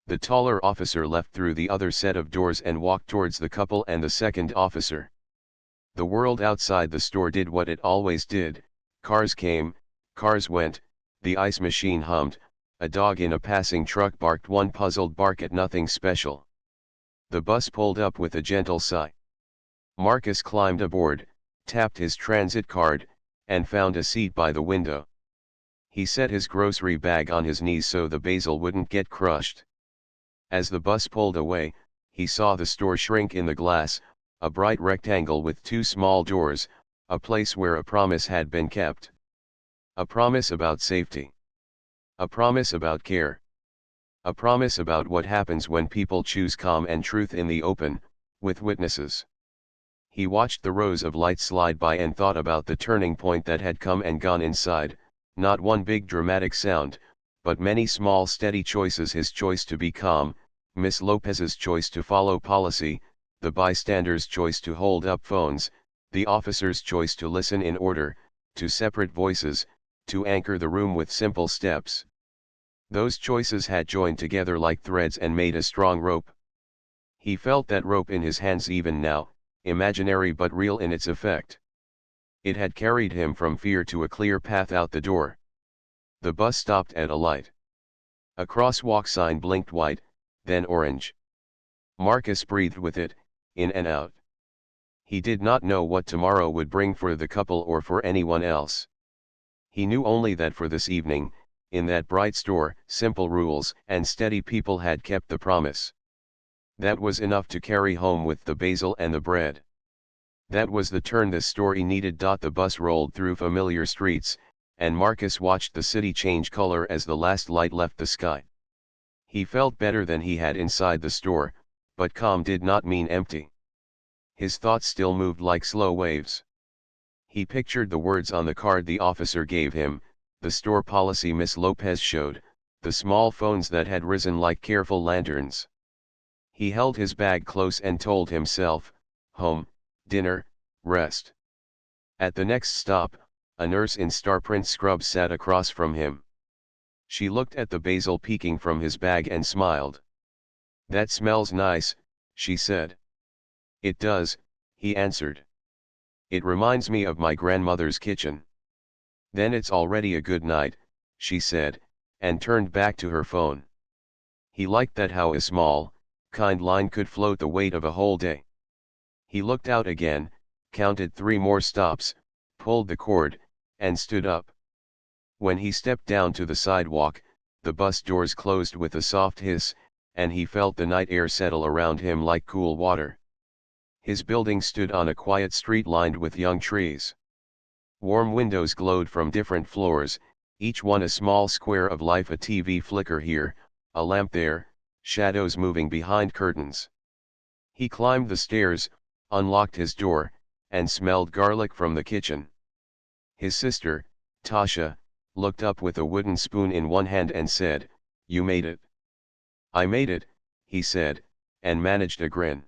The taller officer left through the other set of doors and walked towards the couple and the second officer. The world outside the store did what it always did: cars came, cars went, the ice machine hummed, a dog in a passing truck barked one puzzled bark at nothing special. The bus pulled up with a gentle sigh. Marcus climbed aboard, tapped his transit card, and found a seat by the window. He set his grocery bag on his knees so the basil wouldn't get crushed. As the bus pulled away, he saw the store shrink in the glass, a bright rectangle with two small doors, a place where a promise had been kept. A promise about safety. A promise about care. A promise about what happens when people choose calm and truth in the open, with witnesses. He watched the rows of lights slide by and thought about the turning point that had come and gone inside, not one big dramatic sound, but many small steady choices: his choice to be calm, Miss Lopez's choice to follow policy, the bystanders' choice to hold up phones, the officer's choice to listen in order, to separate voices, to anchor the room with simple steps. Those choices had joined together like threads and made a strong rope. He felt that rope in his hands even now, imaginary but real in its effect. It had carried him from fear to a clear path out the door. The bus stopped at a light. A crosswalk sign blinked white, then orange. Marcus breathed with it, in and out. He did not know what tomorrow would bring for the couple or for anyone else. He knew only that for this evening, in that bright store, simple rules and steady people had kept the promise. That was enough to carry home with the basil and the bread. That was the turn this story needed. The bus rolled through familiar streets, and Marcus watched the city change color as the last light left the sky. He felt better than he had inside the store, but calm did not mean empty. His thoughts still moved like slow waves. He pictured the words on the card the officer gave him, the store policy Miss Lopez showed, the small phones that had risen like careful lanterns. He held his bag close and told himself, home, dinner, rest. At the next stop, a nurse in starprint scrubs sat across from him. She looked at the basil peeking from his bag and smiled. "That smells nice," she said. "It does," he answered. "It reminds me of my grandmother's kitchen." "Then it's already a good night," she said, and turned back to her phone. He liked that how a small, kind line could float the weight of a whole day. He looked out again, counted 3 more stops, pulled the cord, and stood up. When he stepped down to the sidewalk, the bus doors closed with a soft hiss, and he felt the night air settle around him like cool water. His building stood on a quiet street lined with young trees. Warm windows glowed from different floors, each one a small square of life: a TV flicker here, a lamp there, shadows moving behind curtains. He climbed the stairs, unlocked his door, and smelled garlic from the kitchen. His sister, Tasha, looked up with a wooden spoon in one hand and said, "You made it." "I made it," he said, and managed a grin.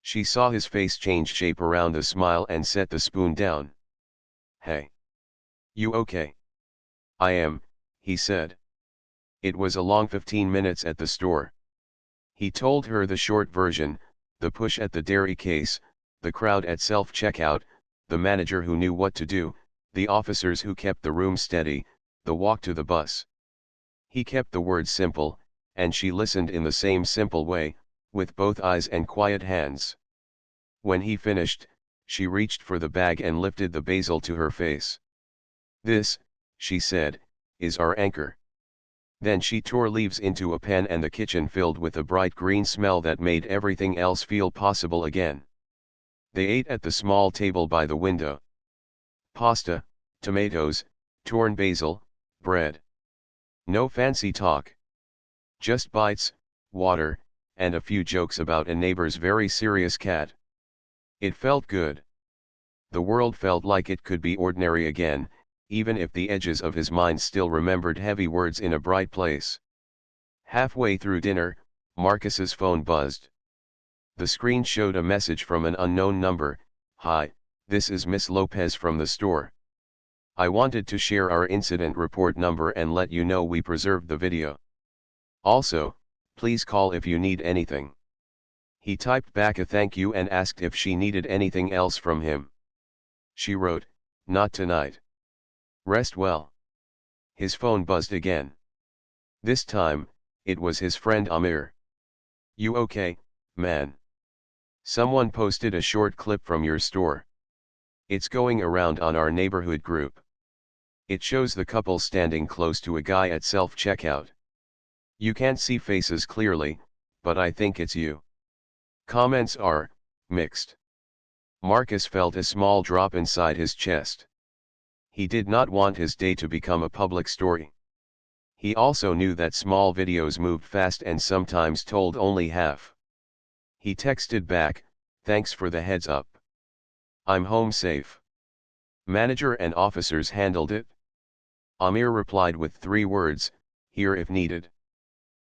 She saw his face change shape around the smile and set the spoon down. "Hey. You okay?" "I am," he said. It was a long 15 minutes at the store. He told her the short version: the push at the dairy case, the crowd at self-checkout, the manager who knew what to do, the officers who kept the room steady, the walk to the bus. He kept the words simple, and she listened in the same simple way, with both eyes and quiet hands. When he finished, she reached for the bag and lifted the basil to her face. "This," she said, "is our anchor." Then she tore leaves into a pan and the kitchen filled with a bright green smell that made everything else feel possible again. They ate at the small table by the window. Pasta, tomatoes, torn basil, bread. No fancy talk. Just bites, water, and a few jokes about a neighbor's very serious cat. It felt good. The world felt like it could be ordinary again, even if the edges of his mind still remembered heavy words in a bright place. Halfway through dinner, Marcus's phone buzzed. The screen showed a message from an unknown number: "Hi, this is Miss Lopez from the store. I wanted to share our incident report number and let you know we preserved the video. Also, please call if you need anything." He typed back a thank you and asked if she needed anything else from him. She wrote, "Not tonight. Rest well." His phone buzzed again. This time, it was his friend Amir. "You okay, man? Someone posted a short clip from your store. It's going around on our neighborhood group. It shows the couple standing close to a guy at self-checkout. You can't see faces clearly, but I think it's you." Comments are mixed. Marcus felt a small drop inside his chest. He did not want his day to become a public story. He also knew that small videos moved fast and sometimes told only half. He texted back, "Thanks for the heads up. I'm home safe. Manager and officers handled it." Amir replied with 3 words, "Here if needed."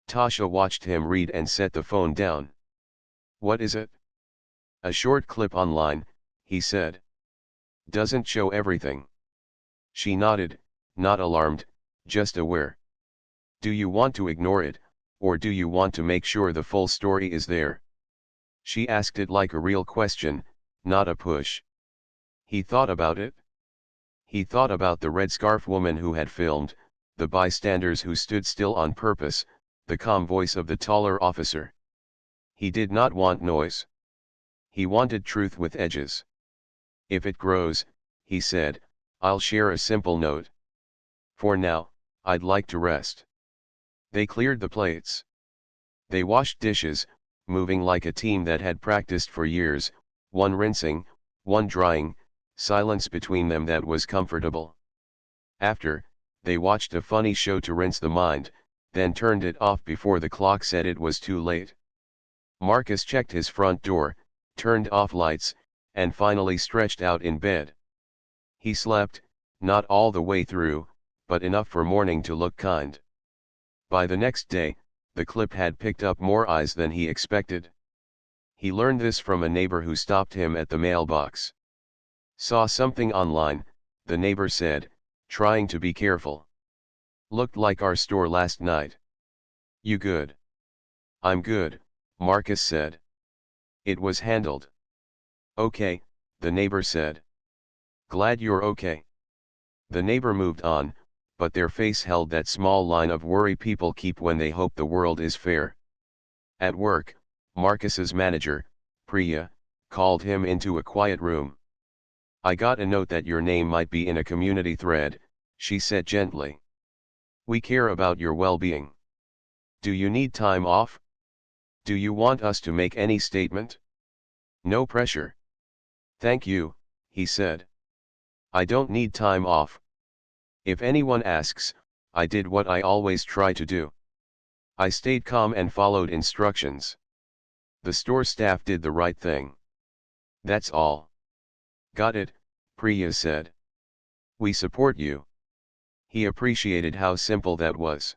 Tasha watched him read and set the phone down. "What is it?" "A short clip online," he said. "Doesn't show everything." She nodded, not alarmed, just aware. "Do you want to ignore it, or do you want to make sure the full story is there?" She asked it like a real question, not a push. He thought about it. He thought about the red scarf woman who had filmed, the bystanders who stood still on purpose, the calm voice of the taller officer. He did not want noise. He wanted truth with edges. "If it grows," he said, "I'll share a simple note. For now, I'd like to rest." They cleared the plates. They washed dishes, moving like a team that had practiced for years, one rinsing, one drying, silence between them that was comfortable. After, they watched a funny show to rinse the mind, then turned it off before the clock said it was too late. Marcus checked his front door, turned off lights, and finally stretched out in bed. He slept, not all the way through, but enough for morning to look kind. By the next day, the clip had picked up more eyes than he expected. He learned this from a neighbor who stopped him at the mailbox. "Saw something online," the neighbor said, trying to be careful. "Looked like our store last night." "You good?" "I'm good," Marcus said. "It was handled." "Okay," the neighbor said. "Glad you're okay." The neighbor moved on, but their face held that small line of worry people keep when they hope the world is fair. At work, Marcus's manager, Priya, called him into a quiet room. "I got a note that your name might be in a community thread," she said gently. "We care about your well-being. Do you need time off? Do you want us to make any statement?" "No pressure." "Thank you," he said. "I don't need time off. If anyone asks, I did what I always try to do. I stayed calm and followed instructions. The store staff did the right thing. That's all." "Got it," Priya said. "We support you." He appreciated how simple that was.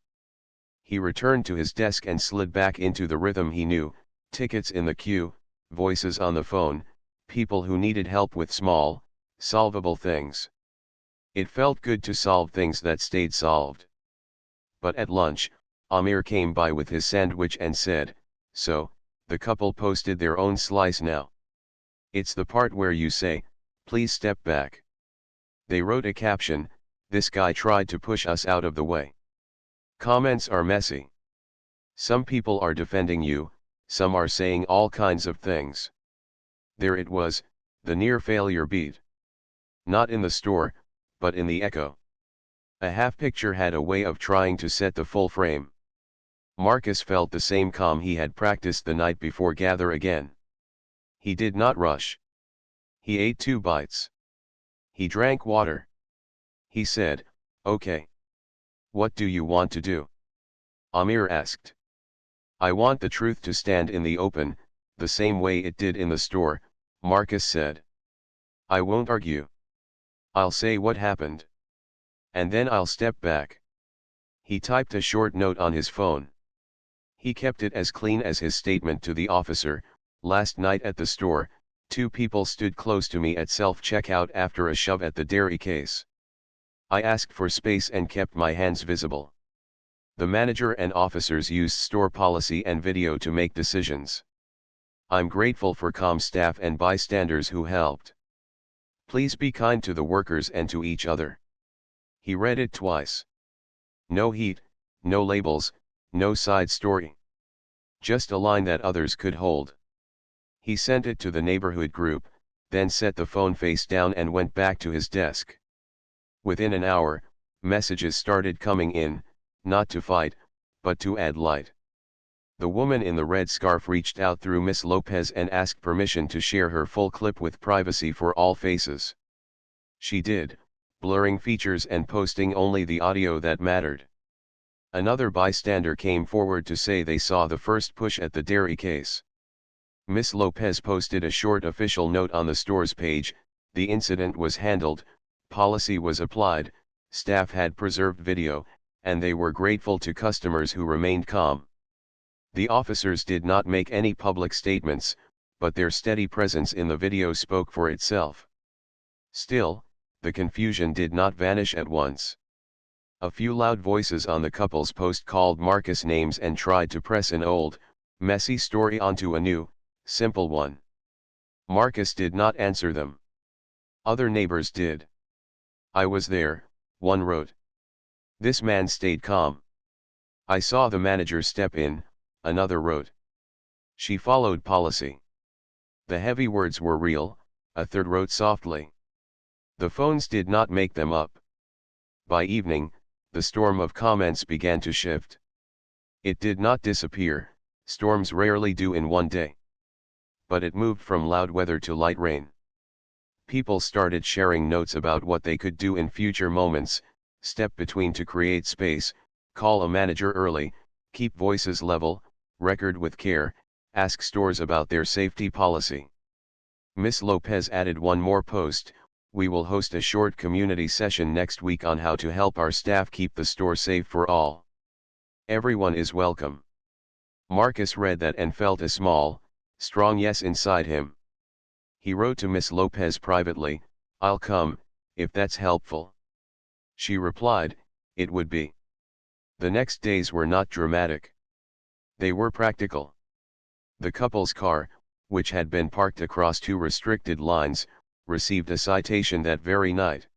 He returned to his desk and slid back into the rhythm he knew, tickets in the queue, voices on the phone, people who needed help with small, solvable things. It felt good to solve things that stayed solved. But at lunch, Amir came by with his sandwich and said, "So, the couple posted their own slice now. It's the part where you say, 'Please step back.'" They wrote a caption, "This guy tried to push us out of the way." Comments are messy. Some people are defending you, some are saying all kinds of things. There it was, the near failure beat. Not in the store, but in the echo. A half picture had a way of trying to set the full frame. Marcus felt the same calm he had practiced the night before gather again. He did not rush. He ate 2 bites. He drank water. He said, "Okay. What do you want to do?" Amir asked. "I want the truth to stand in the open, the same way it did in the store," Marcus said. "I won't argue. I'll say what happened. And then I'll step back." He typed a short note on his phone. He kept it as clean as his statement to the officer. "Last night at the store, 2 people stood close to me at self-checkout after a shove at the dairy case. I asked for space and kept my hands visible. The manager and officers used store policy and video to make decisions. I'm grateful for calm staff and bystanders who helped. Please be kind to the workers and to each other." He read it twice. No heat, no labels, no side story. Just a line that others could hold. He sent it to the neighborhood group, then set the phone face down and went back to his desk. Within an hour, messages started coming in, not to fight, but to add light. The woman in the red scarf reached out through Miss Lopez and asked permission to share her full clip with privacy for all faces. She did, blurring features and posting only the audio that mattered. Another bystander came forward to say they saw the first push at the dairy case. Ms. Lopez posted a short official note on the store's page: the incident was handled, policy was applied, staff had preserved video, and they were grateful to customers who remained calm. The officers did not make any public statements, but their steady presence in the video spoke for itself. Still, the confusion did not vanish at once. A few loud voices on the couple's post called Marcus names and tried to press an old, messy story onto a new, simple one. Marcus did not answer them. Other neighbors did. "I was there," one wrote. "This man stayed calm. I saw the manager step in," another wrote. "She followed policy." The heavy words were real, a third wrote softly. The phones did not make them up. By evening, the storm of comments began to shift. It did not disappear, storms rarely do in one day. But it moved from loud weather to light rain. People started sharing notes about what they could do in future moments: step between to create space, call a manager early, keep voices level, record with care, ask stores about their safety policy. Ms. Lopez added one more post: "We will host a short community session next week on how to help our staff keep the store safe for all. Everyone is welcome." Marcus read that and felt a small, strong yes inside him. He wrote to Ms. Lopez privately, "I'll come, if that's helpful." She replied, "It would be." The next days were not dramatic. They were practical. The couple's car, which had been parked across two restricted lines, received a citation that very night.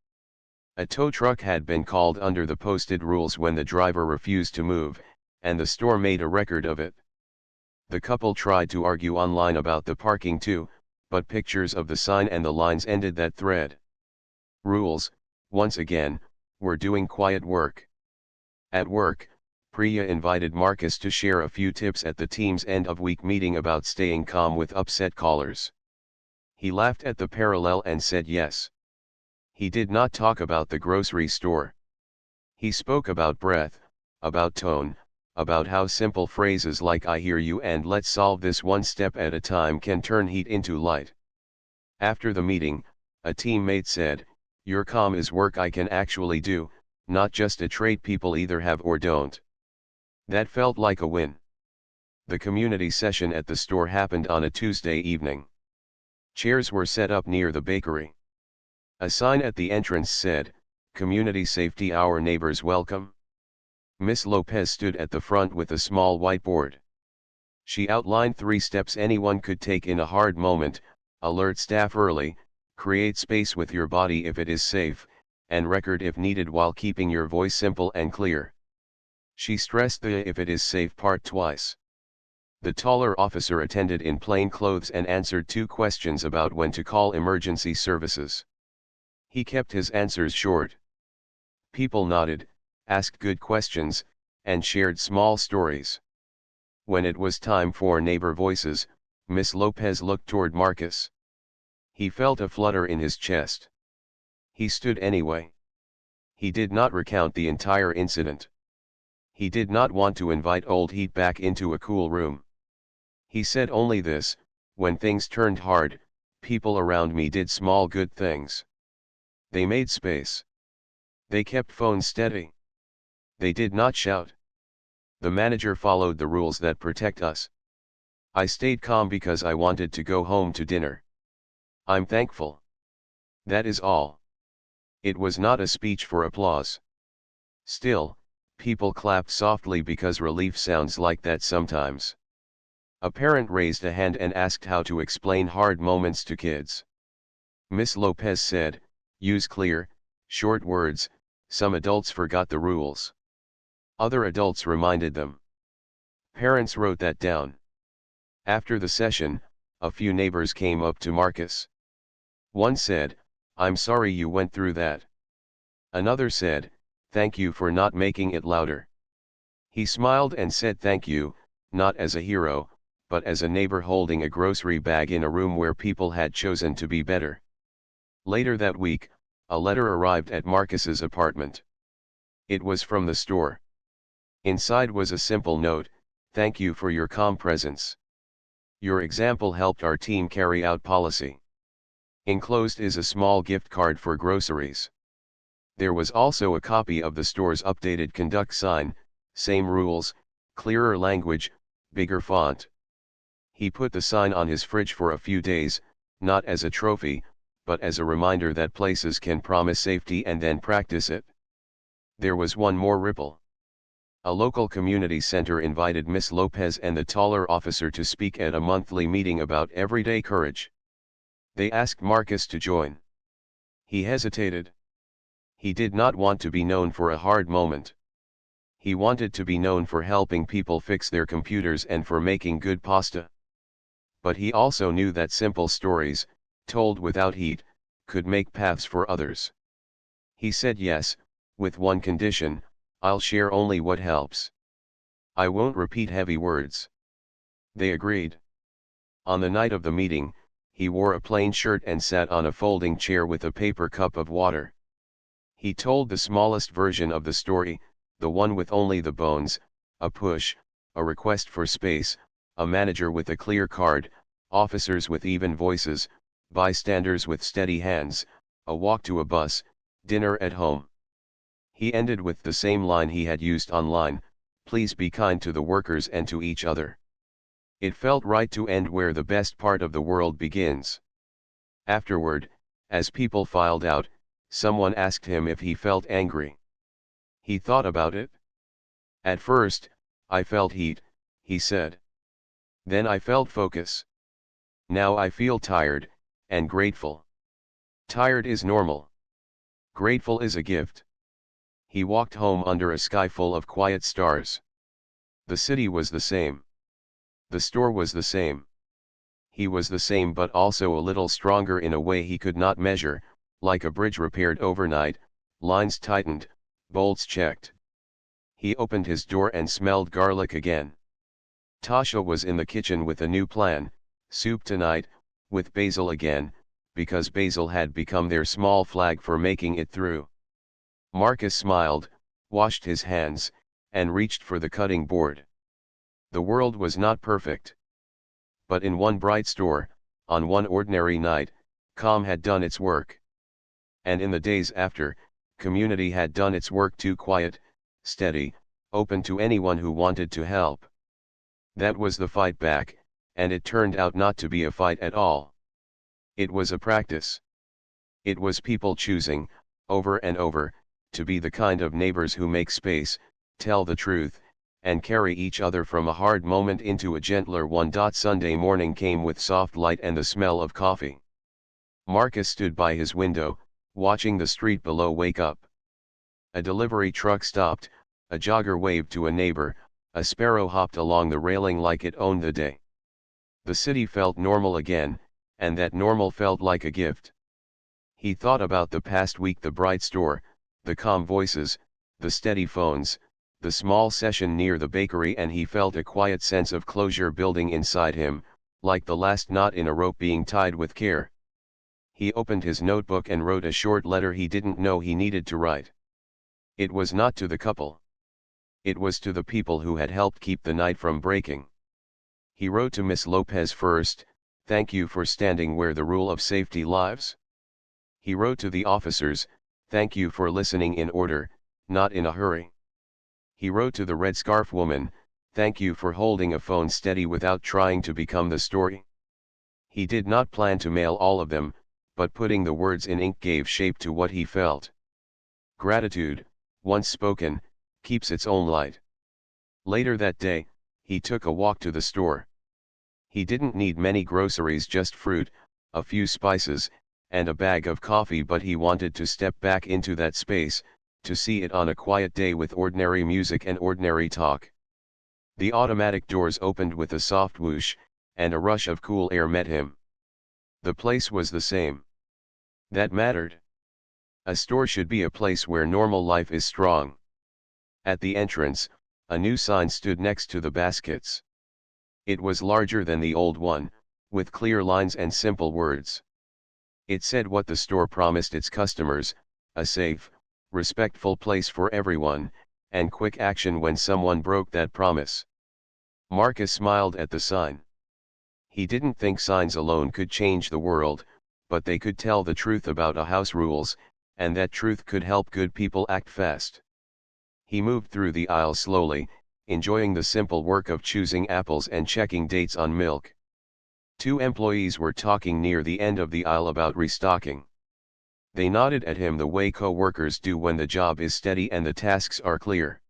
A tow truck had been called under the posted rules when the driver refused to move, and the store made a record of it. The couple tried to argue online about the parking too, but pictures of the sign and the lines ended that thread. Rules, once again, were doing quiet work. At work, Priya invited Marcus to share a few tips at the team's end-of-week meeting about staying calm with upset callers. He laughed at the parallel and said yes. He did not talk about the grocery store. He spoke about breath, about tone, about how simple phrases like "I hear you" and "let's solve this one step at a time" can turn heat into light. After the meeting, a teammate said, "Your calm is work I can actually do, not just a trait people either have or don't." That felt like a win. The community session at the store happened on a Tuesday evening. Chairs were set up near the bakery. A sign at the entrance said, "Community Safety Hour, Neighbors Welcome." Miss Lopez stood at the front with a small whiteboard. She outlined 3 steps anyone could take in a hard moment: alert staff early, create space with your body if it is safe, and record if needed while keeping your voice simple and clear. She stressed the "if it is safe" part twice. The taller officer attended in plain clothes and answered 2 questions about when to call emergency services. He kept his answers short. People nodded, asked good questions, and shared small stories. When it was time for neighbor voices, Miss Lopez looked toward Marcus. He felt a flutter in his chest. He stood anyway. He did not recount the entire incident. He did not want to invite old heat back into a cool room. He said only this: "When things turned hard, people around me did small good things. They made space. They kept phones steady. They did not shout. The manager followed the rules that protect us. I stayed calm because I wanted to go home to dinner. I'm thankful. That is all." It was not a speech for applause. Still, people clapped softly because relief sounds like that sometimes. A parent raised a hand and asked how to explain hard moments to kids. Miss Lopez said, "Use clear, short words." Some adults forgot the rules. Other adults reminded them. Parents wrote that down. After the session, a few neighbors came up to Marcus. One said, "I'm sorry you went through that." Another said, "Thank you for not making it louder." He smiled and said thank you, not as a hero, but as a neighbor holding a grocery bag in a room where people had chosen to be better. Later that week, a letter arrived at Marcus's apartment. It was from the store. Inside was a simple note: "Thank you for your calm presence. Your example helped our team carry out policy." Enclosed is a small gift card for groceries. There was also a copy of the store's updated conduct sign: "Same rules, clearer language, bigger font." He put the sign on his fridge for a few days, not as a trophy, but as a reminder that places can promise safety and then practice it. There was one more ripple. A local community center invited Miss Lopez and the taller officer to speak at a monthly meeting about everyday courage. They asked Marcus to join. He hesitated. He did not want to be known for a hard moment. He wanted to be known for helping people fix their computers and for making good pasta. But he also knew that simple stories, told without heat, could make paths for others. He said yes, with one condition: "I'll share only what helps. I won't repeat heavy words." They agreed. On the night of the meeting, he wore a plain shirt and sat on a folding chair with a paper cup of water. He told the smallest version of the story, the one with only the bones: a push, a request for space, a manager with a clear card, officers with even voices, bystanders with steady hands, a walk to a bus, dinner at home. He ended with the same line he had used online: "Please be kind to the workers and to each other." It felt right to end where the best part of the world begins. Afterward, as people filed out, someone asked him if he felt angry. He thought about it. "At first, I felt heat," he said. "Then I felt focus. Now I feel tired, and grateful. Tired is normal. Grateful is a gift." He walked home under a sky full of quiet stars. The city was the same. The store was the same. He was the same, but also a little stronger in a way he could not measure, like a bridge repaired overnight, lines tightened, bolts checked. He opened his door and smelled garlic again. Tasha was in the kitchen with a new plan: soup tonight, with basil again, because basil had become their small flag for making it through. Marcus smiled, washed his hands, and reached for the cutting board. The world was not perfect. But in one bright store, on one ordinary night, calm had done its work. And in the days after, community had done its work too: quiet, steady, open to anyone who wanted to help. That was the fight back, and it turned out not to be a fight at all. It was a practice. It was people choosing, over and over, to be the kind of neighbors who make space, tell the truth, and carry each other from a hard moment into a gentler one. Sunday morning came with soft light and the smell of coffee. Marcus stood by his window, watching the street below wake up. A delivery truck stopped, a jogger waved to a neighbor, a sparrow hopped along the railing like it owned the day. The city felt normal again, and that normal felt like a gift. He thought about the past week: the bright store, the calm voices, the steady phones, the small session near the bakery, and he felt a quiet sense of closure building inside him, like the last knot in a rope being tied with care. He opened his notebook and wrote a short letter he didn't know he needed to write. It was not to the couple. It was to the people who had helped keep the night from breaking. He wrote to Miss Lopez first: "Thank you for standing where the rule of safety lives." He wrote to the officers: "Thank you for listening in order, not in a hurry." He wrote to the red scarf woman: "Thank you for holding a phone steady without trying to become the story." He did not plan to mail all of them, but putting the words in ink gave shape to what he felt. Gratitude, once spoken, keeps its own light. Later that day, he took a walk to the store. He didn't need many groceries, just fruit, a few spices, and a bag of coffee, but he wanted to step back into that space, to see it on a quiet day with ordinary music and ordinary talk. The automatic doors opened with a soft whoosh, and a rush of cool air met him. The place was the same. That mattered. A store should be a place where normal life is strong. At the entrance, a new sign stood next to the baskets. It was larger than the old one, with clear lines and simple words. It said what the store promised its customers: a safe, respectful place for everyone, and quick action when someone broke that promise. Marcus smiled at the sign. He didn't think signs alone could change the world, but they could tell the truth about a house rules, and that truth could help good people act fast. He moved through the aisle slowly, enjoying the simple work of choosing apples and checking dates on milk. Two employees were talking near the end of the aisle about restocking. They nodded at him the way co-workers do when the job is steady and the tasks are clear.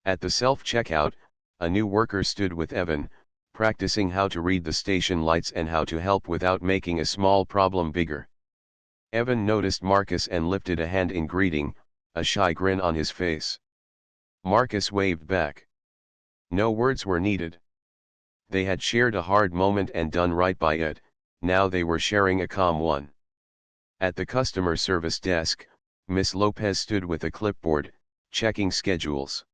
At the self-checkout, a new worker stood with Evan, practicing how to read the station lights and how to help without making a small problem bigger. Evan noticed Marcus and lifted a hand in greeting, a shy grin on his face. Marcus waved back. No words were needed. They had shared a hard moment and done right by it, now they were sharing a calm one. At the customer service desk, Miss Lopez stood with a clipboard, checking schedules.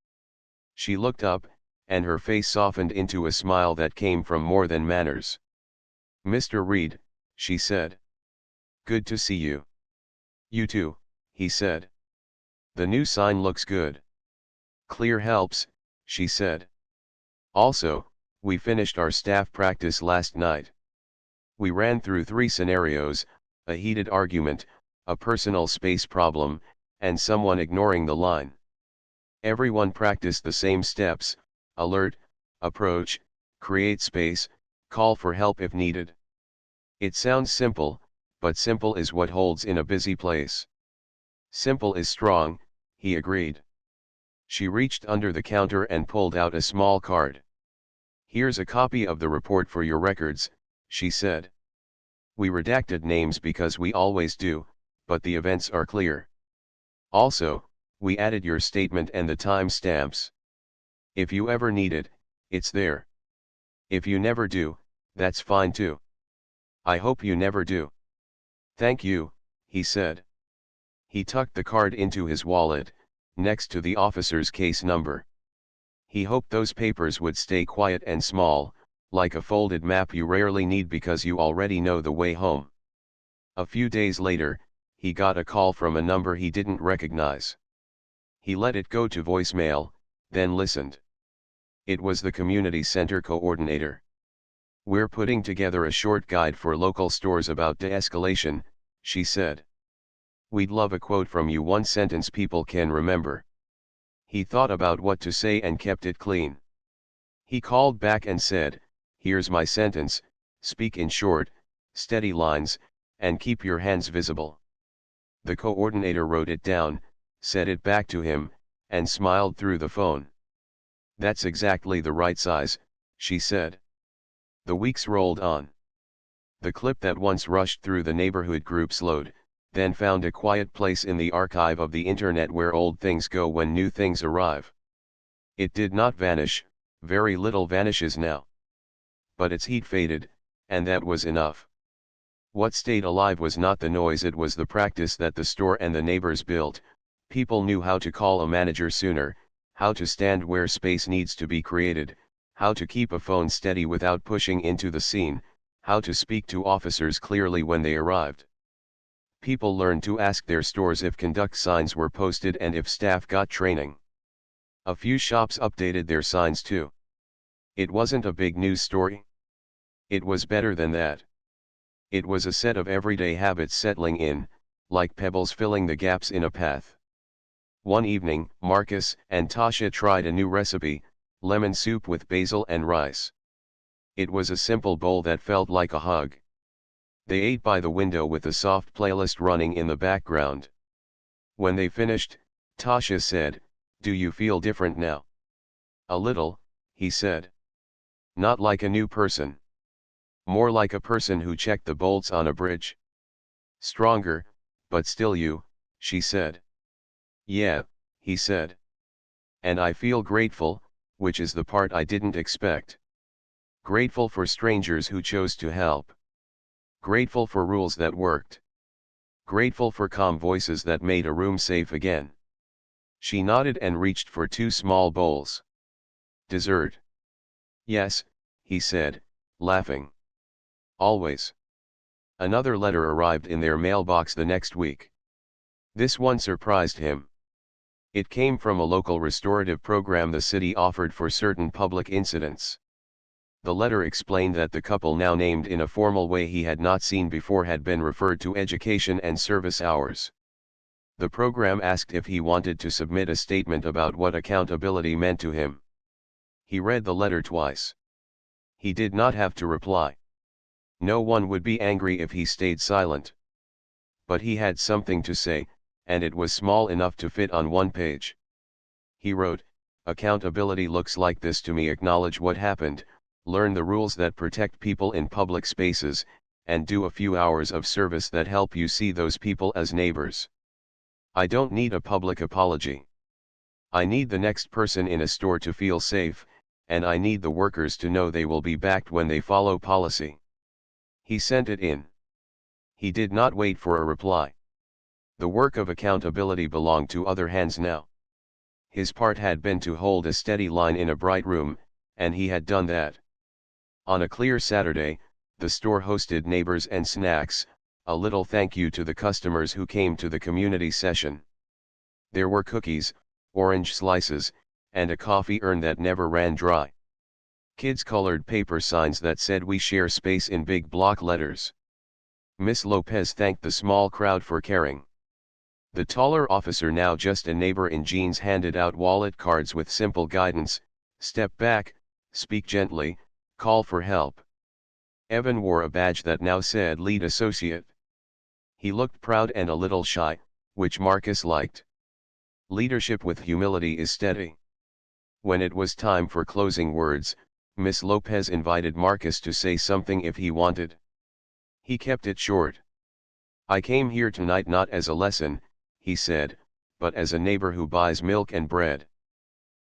She looked up, and her face softened into a smile that came from more than manners. "Mr. Reed," she said. "Good to see you." "You too," he said. "The new sign looks good." "Clear helps," she said. "Also, we finished our staff practice last night. We ran through 3 scenarios, a heated argument, a personal space problem, and someone ignoring the line. Everyone practiced the same steps: alert, approach, create space, call for help if needed. It sounds simple, but simple is what holds in a busy place." "Simple is strong," he agreed. She reached under the counter and pulled out a small card. "Here's a copy of the report for your records," she said. "We redacted names because we always do, but the events are clear. Also, we added your statement and the time stamps. If you ever need it, it's there. If you never do, that's fine too. I hope you never do." "Thank you," he said. He tucked the card into his wallet, next to the officer's case number. He hoped those papers would stay quiet and small, like a folded map you rarely need because you already know the way home. A few days later, he got a call from a number he didn't recognize. He let it go to voicemail, then listened. It was the community center coordinator. "We're putting together a short guide for local stores about de-escalation," she said. "We'd love a quote from you, one sentence people can remember." He thought about what to say and kept it clean. He called back and said, "Here's my sentence: speak in short, steady lines, and keep your hands visible." The coordinator wrote it down, said it back to him, and smiled through the phone. "That's exactly the right size," she said. The weeks rolled on. The clip that once rushed through the neighborhood group slowed, then found a quiet place in the archive of the internet where old things go when new things arrive. It did not vanish, very little vanishes now. But its heat faded, and that was enough. What stayed alive was not the noise, it was the practice that the store and the neighbors built. People knew how to call a manager sooner, how to stand where space needs to be created, how to keep a phone steady without pushing into the scene, how to speak to officers clearly when they arrived. People learned to ask their stores if conduct signs were posted and if staff got training. A few shops updated their signs too. It wasn't a big news story. It was better than that. It was a set of everyday habits settling in, like pebbles filling the gaps in a path. One evening, Marcus and Tasha tried a new recipe: lemon soup with basil and rice. It was a simple bowl that felt like a hug. They ate by the window with a soft playlist running in the background. When they finished, Tasha said, "Do you feel different now?" "A little," he said. "Not like a new person. More like a person who checked the bolts on a bridge." "Stronger, but still you," she said. "Yeah," he said. "And I feel grateful, which is the part I didn't expect. Grateful for strangers who chose to help. Grateful for rules that worked. Grateful for calm voices that made a room safe again." She nodded and reached for 2 small bowls. "Dessert?" "Yes," he said, laughing. "Always." Another letter arrived in their mailbox the next week. This one surprised him. It came from a local restorative program the city offered for certain public incidents. The letter explained that the couple now named in a formal way he had not seen before had been referred to education and service hours. The program asked if he wanted to submit a statement about what accountability meant to him. He read the letter twice. He did not have to reply. No one would be angry if he stayed silent. But he had something to say, and it was small enough to fit on one page. He wrote, "Accountability looks like this to me. Acknowledge what happened, learn the rules that protect people in public spaces, and do a few hours of service that help you see those people as neighbors. I don't need a public apology. I need the next person in a store to feel safe, and I need the workers to know they will be backed when they follow policy." He sent it in. He did not wait for a reply. The work of accountability belonged to other hands now. His part had been to hold a steady line in a bright room, and he had done that. On a clear Saturday, the store hosted neighbors and snacks, a little thank you to the customers who came to the community session. There were cookies, orange slices, and a coffee urn that never ran dry. Kids colored paper signs that said "We share space" in big block letters. Miss Lopez thanked the small crowd for caring. The taller officer, now just a neighbor in jeans, handed out wallet cards with simple guidance: step back, speak gently, call for help. Evan wore a badge that now said lead associate. He looked proud and a little shy, which Marcus liked. Leadership with humility is steady. When it was time for closing words, Miss Lopez invited Marcus to say something if he wanted. He kept it short. "I came here tonight not as a lesson," he said, "but as a neighbor who buys milk and bread.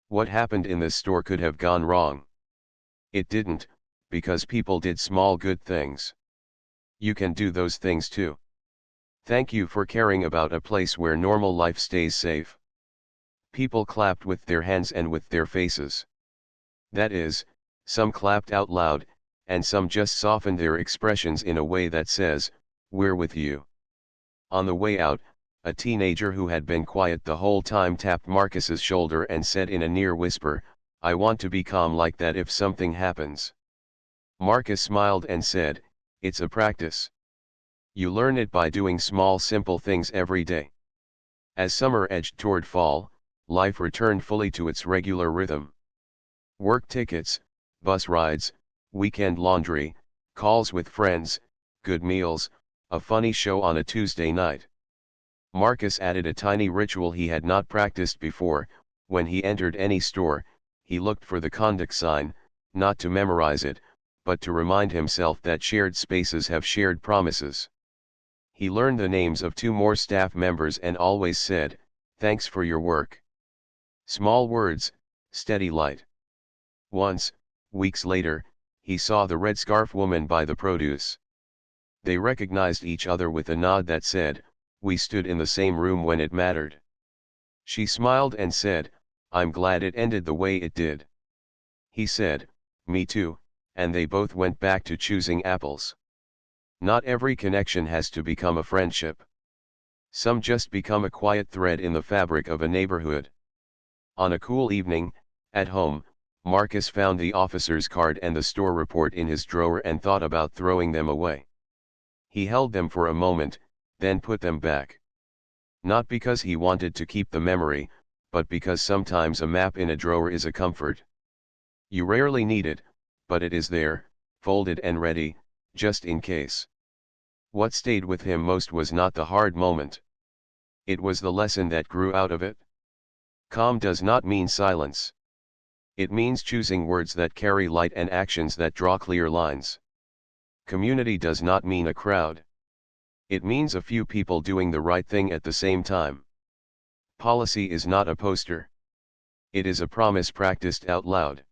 What happened in this store could have gone wrong. It didn't, because people did small good things. You can do those things too. Thank you for caring about a place where normal life stays safe." People clapped with their hands and with their faces. That is, some clapped out loud, and some just softened their expressions in a way that says, "We're with you." On the way out, a teenager who had been quiet the whole time tapped Marcus's shoulder and said in a near whisper, "I want to be calm like that if something happens." Marcus smiled and said, "It's a practice. You learn it by doing small simple things every day." As summer edged toward fall, life returned fully to its regular rhythm. Work tickets, bus rides, weekend laundry, calls with friends, good meals, a funny show on a Tuesday night. Marcus added a tiny ritual he had not practiced before. When he entered any store, he looked for the conduct sign, not to memorize it, but to remind himself that shared spaces have shared promises. He learned the names of 2 more staff members and always said, "Thanks for your work." Small words, steady light. Once, weeks later, he saw the red scarf woman buy the produce. They recognized each other with a nod that said, "We stood in the same room when it mattered." She smiled and said, "I'm glad it ended the way it did." He said, "Me too," and they both went back to choosing apples. Not every connection has to become a friendship. Some just become a quiet thread in the fabric of a neighborhood. On a cool evening, at home, Marcus found the officer's card and the store report in his drawer and thought about throwing them away. He held them for a moment, then put them back. Not because he wanted to keep the memory, but because sometimes a map in a drawer is a comfort. You rarely need it, but it is there, folded and ready, just in case. What stayed with him most was not the hard moment. It was the lesson that grew out of it. Calm does not mean silence. It means choosing words that carry light and actions that draw clear lines. Community does not mean a crowd. It means a few people doing the right thing at the same time. Policy is not a poster. It is a promise practiced out loud.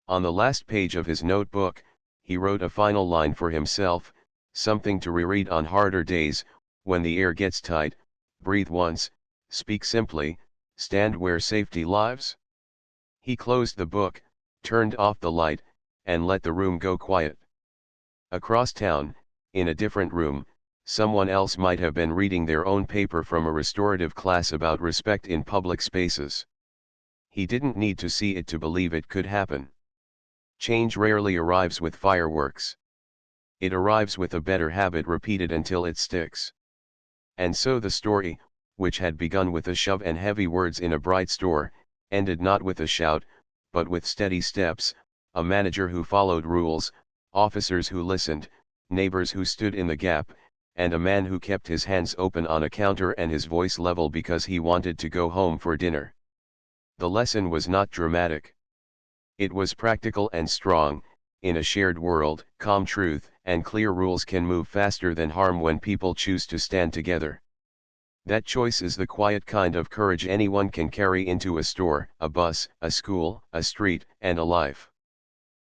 On the last page of his notebook, he wrote a final line for himself, something to reread on harder days: when the air gets tight, breathe once, speak simply, stand where safety lives. He closed the book, turned off the light, and let the room go quiet. Across town, in a different room, Someone else might have been reading their own paper from a restorative class about respect in public spaces. He didn't need to see it to believe it could happen. Change rarely arrives with fireworks. It arrives with a better habit repeated until it sticks. And so the story, which had begun with a shove and heavy words in a bright store, ended not with a shout, but with steady steps, a manager who followed rules, officers who listened, neighbors who stood in the gap, and a man who kept his hands open on a counter and his voice level because he wanted to go home for dinner. The lesson was not dramatic. It was practical and strong. In a shared world, calm truth and clear rules can move faster than harm when people choose to stand together. That choice is the quiet kind of courage anyone can carry into a store, a bus, a school, a street, and a life.